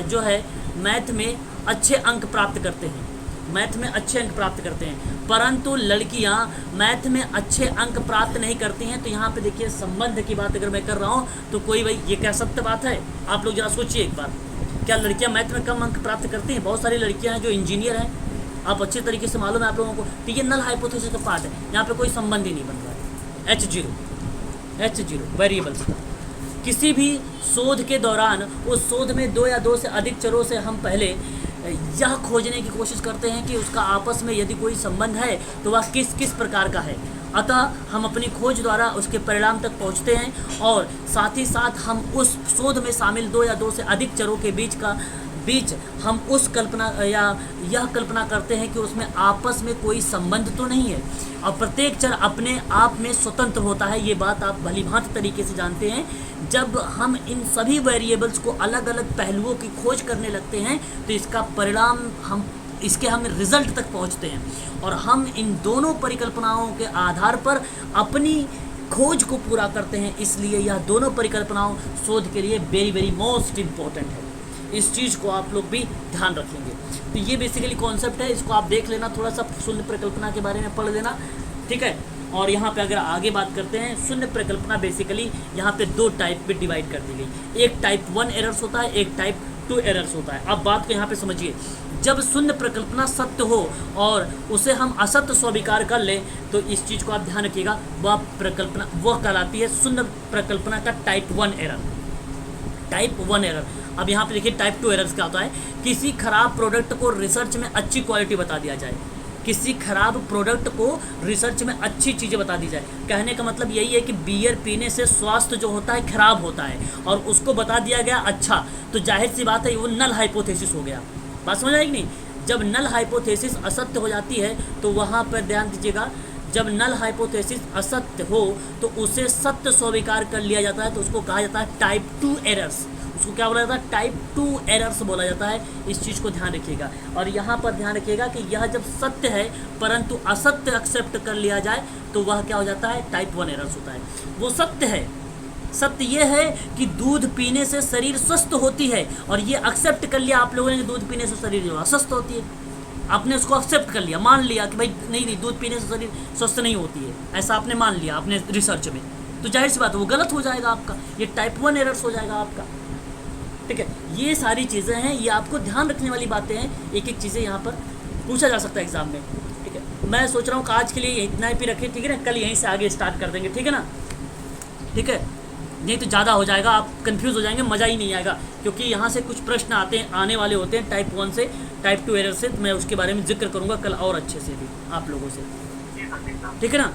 Speaker 1: जो है मैथ में अच्छे अंक प्राप्त करते हैं, मैथ में अच्छे अंक प्राप्त करते हैं, परंतु लड़कियां मैथ में अच्छे अंक प्राप्त नहीं करती हैं। तो यहाँ पे देखिए संबंध की बात अगर मैं कर रहा हूँ तो कोई भाई ये क्या सत्य बात है? आप लोग जरा सोचिए एक बार, क्या लड़कियां मैथ में कम अंक प्राप्त करती हैं? बहुत सारी लड़कियां हैं जो इंजीनियर हैं, आप अच्छे तरीके से मालूम है आप लोगों को। तो ये नल हाइपोथेसिस का पार्ट है, यहाँ पे कोई संबंध ही नहीं बन रहा है। H0 वेरिएबल्स का। किसी भी शोध के दौरान उस शोध में 2 या 2 से अधिक चरों से हम पहले यह खोजने की कोशिश करते हैं कि उसका आपस में यदि कोई संबंध है तो वह किस किस प्रकार का है। अतः हम अपनी खोज द्वारा उसके परिणाम तक पहुंचते हैं और साथ ही साथ हम उस शोध में शामिल 2 या 2 से अधिक चरों के बीच हम उस कल्पना या यह कल्पना करते हैं कि उसमें आपस में कोई संबंध तो नहीं है। और प्रत्येक चर अपने आप में स्वतंत्र होता है, ये बात आप भलीभांति तरीके से जानते हैं। जब हम इन सभी वेरिएबल्स को अलग अलग पहलुओं की खोज करने लगते हैं तो इसका परिणाम हम रिजल्ट तक पहुंचते हैं और हम इन दोनों परिकल्पनाओं के आधार पर अपनी खोज को पूरा करते हैं। इसलिए यह दोनों परिकल्पनाओं शोध के लिए वेरी वेरी मोस्ट इम्पोर्टेंट है। इस चीज़ को आप लोग भी ध्यान रखेंगे। तो ये बेसिकली कॉन्सेप्ट है, इसको आप देख लेना, थोड़ा सा शून्य परिकल्पना के बारे में पढ़ लेना, ठीक है। और यहाँ पे अगर आगे बात करते हैं, शून्य परिकल्पना बेसिकली यहाँ पे 2 टाइप में डिवाइड कर दी गई। एक टाइप 1 एरर्स होता है, एक टाइप 2 एरर्स होता है। अब बात को यहाँ पे समझिए, जब शून्य परिकल्पना सत्य हो और उसे हम असत्य स्वीकार कर लें तो इस चीज़ को आप ध्यान रखिएगा, वह कहलाती है शून्य परिकल्पना का टाइप 1 एरर। Type 1 error. अब यहाँ पे देखिए टाइप 2 एरर्स क्या होता है। किसी खराब प्रोडक्ट को रिसर्च में अच्छी क्वालिटी बता दिया जाए, किसी खराब प्रोडक्ट को रिसर्च में अच्छी चीज़ें बता दी जाए। कहने का मतलब यही है कि बियर पीने से स्वास्थ्य जो होता है खराब होता है और उसको बता दिया गया अच्छा, तो जाहिर सी बात है वो नल हाइपोथेसिस हो गया। बात समझ आएगी नहीं? जब नल हाइपोथेसिस असत्य हो जाती है तो वहाँ पर ध्यान दीजिएगा, जब नल हाइपोथेसिस असत्य हो तो उसे सत्य स्वीकार कर लिया जाता है, तो उसको कहा जाता है टाइप 2 एरर्स। उसको क्या बोला जाता है? टाइप 2 एरर्स बोला जाता है। इस चीज़ को ध्यान रखिएगा। और यहाँ पर ध्यान रखिएगा कि यह जब सत्य है परंतु असत्य एक्सेप्ट कर लिया जाए तो वह क्या हो जाता है? टाइप 1 एरर्स होता है। वो सत्य है, सत्य ये है कि दूध पीने से शरीर स्वस्थ होती है और ये एक्सेप्ट कर लिया आप लोगों ने कि दूध पीने से शरीर जो अस्वस्थ होती है। आपने उसको एक्सेप्ट कर लिया, मान लिया कि भाई नहीं दूध पीने से शरीर स्वस्थ नहीं होती है, ऐसा आपने मान लिया अपने रिसर्च में, तो जाहिर सी बात है वो गलत हो जाएगा आपका, ये टाइप 1 एरर्स हो जाएगा आपका। ठीक है, ये सारी चीज़ें हैं, ये आपको ध्यान रखने वाली बातें हैं। एक एक चीज़ें यहाँ पर पूछा जा सकता है एग्जाम में। ठीक है, मैं सोच रहा हूँ कि आज के लिए इतना ही रखें, ठीक है ना, कल यहीं से आगे स्टार्ट कर देंगे, ठीक है ना। ठीक है, नहीं तो ज़्यादा हो जाएगा, आप कंफ्यूज हो जाएंगे, मज़ा ही नहीं आएगा, क्योंकि यहाँ से कुछ प्रश्न आने वाले होते हैं टाइप 1 से, टाइप 2 एरर से। मैं उसके बारे में जिक्र करूँगा कल और अच्छे से भी आप लोगों से, ठीक है ना।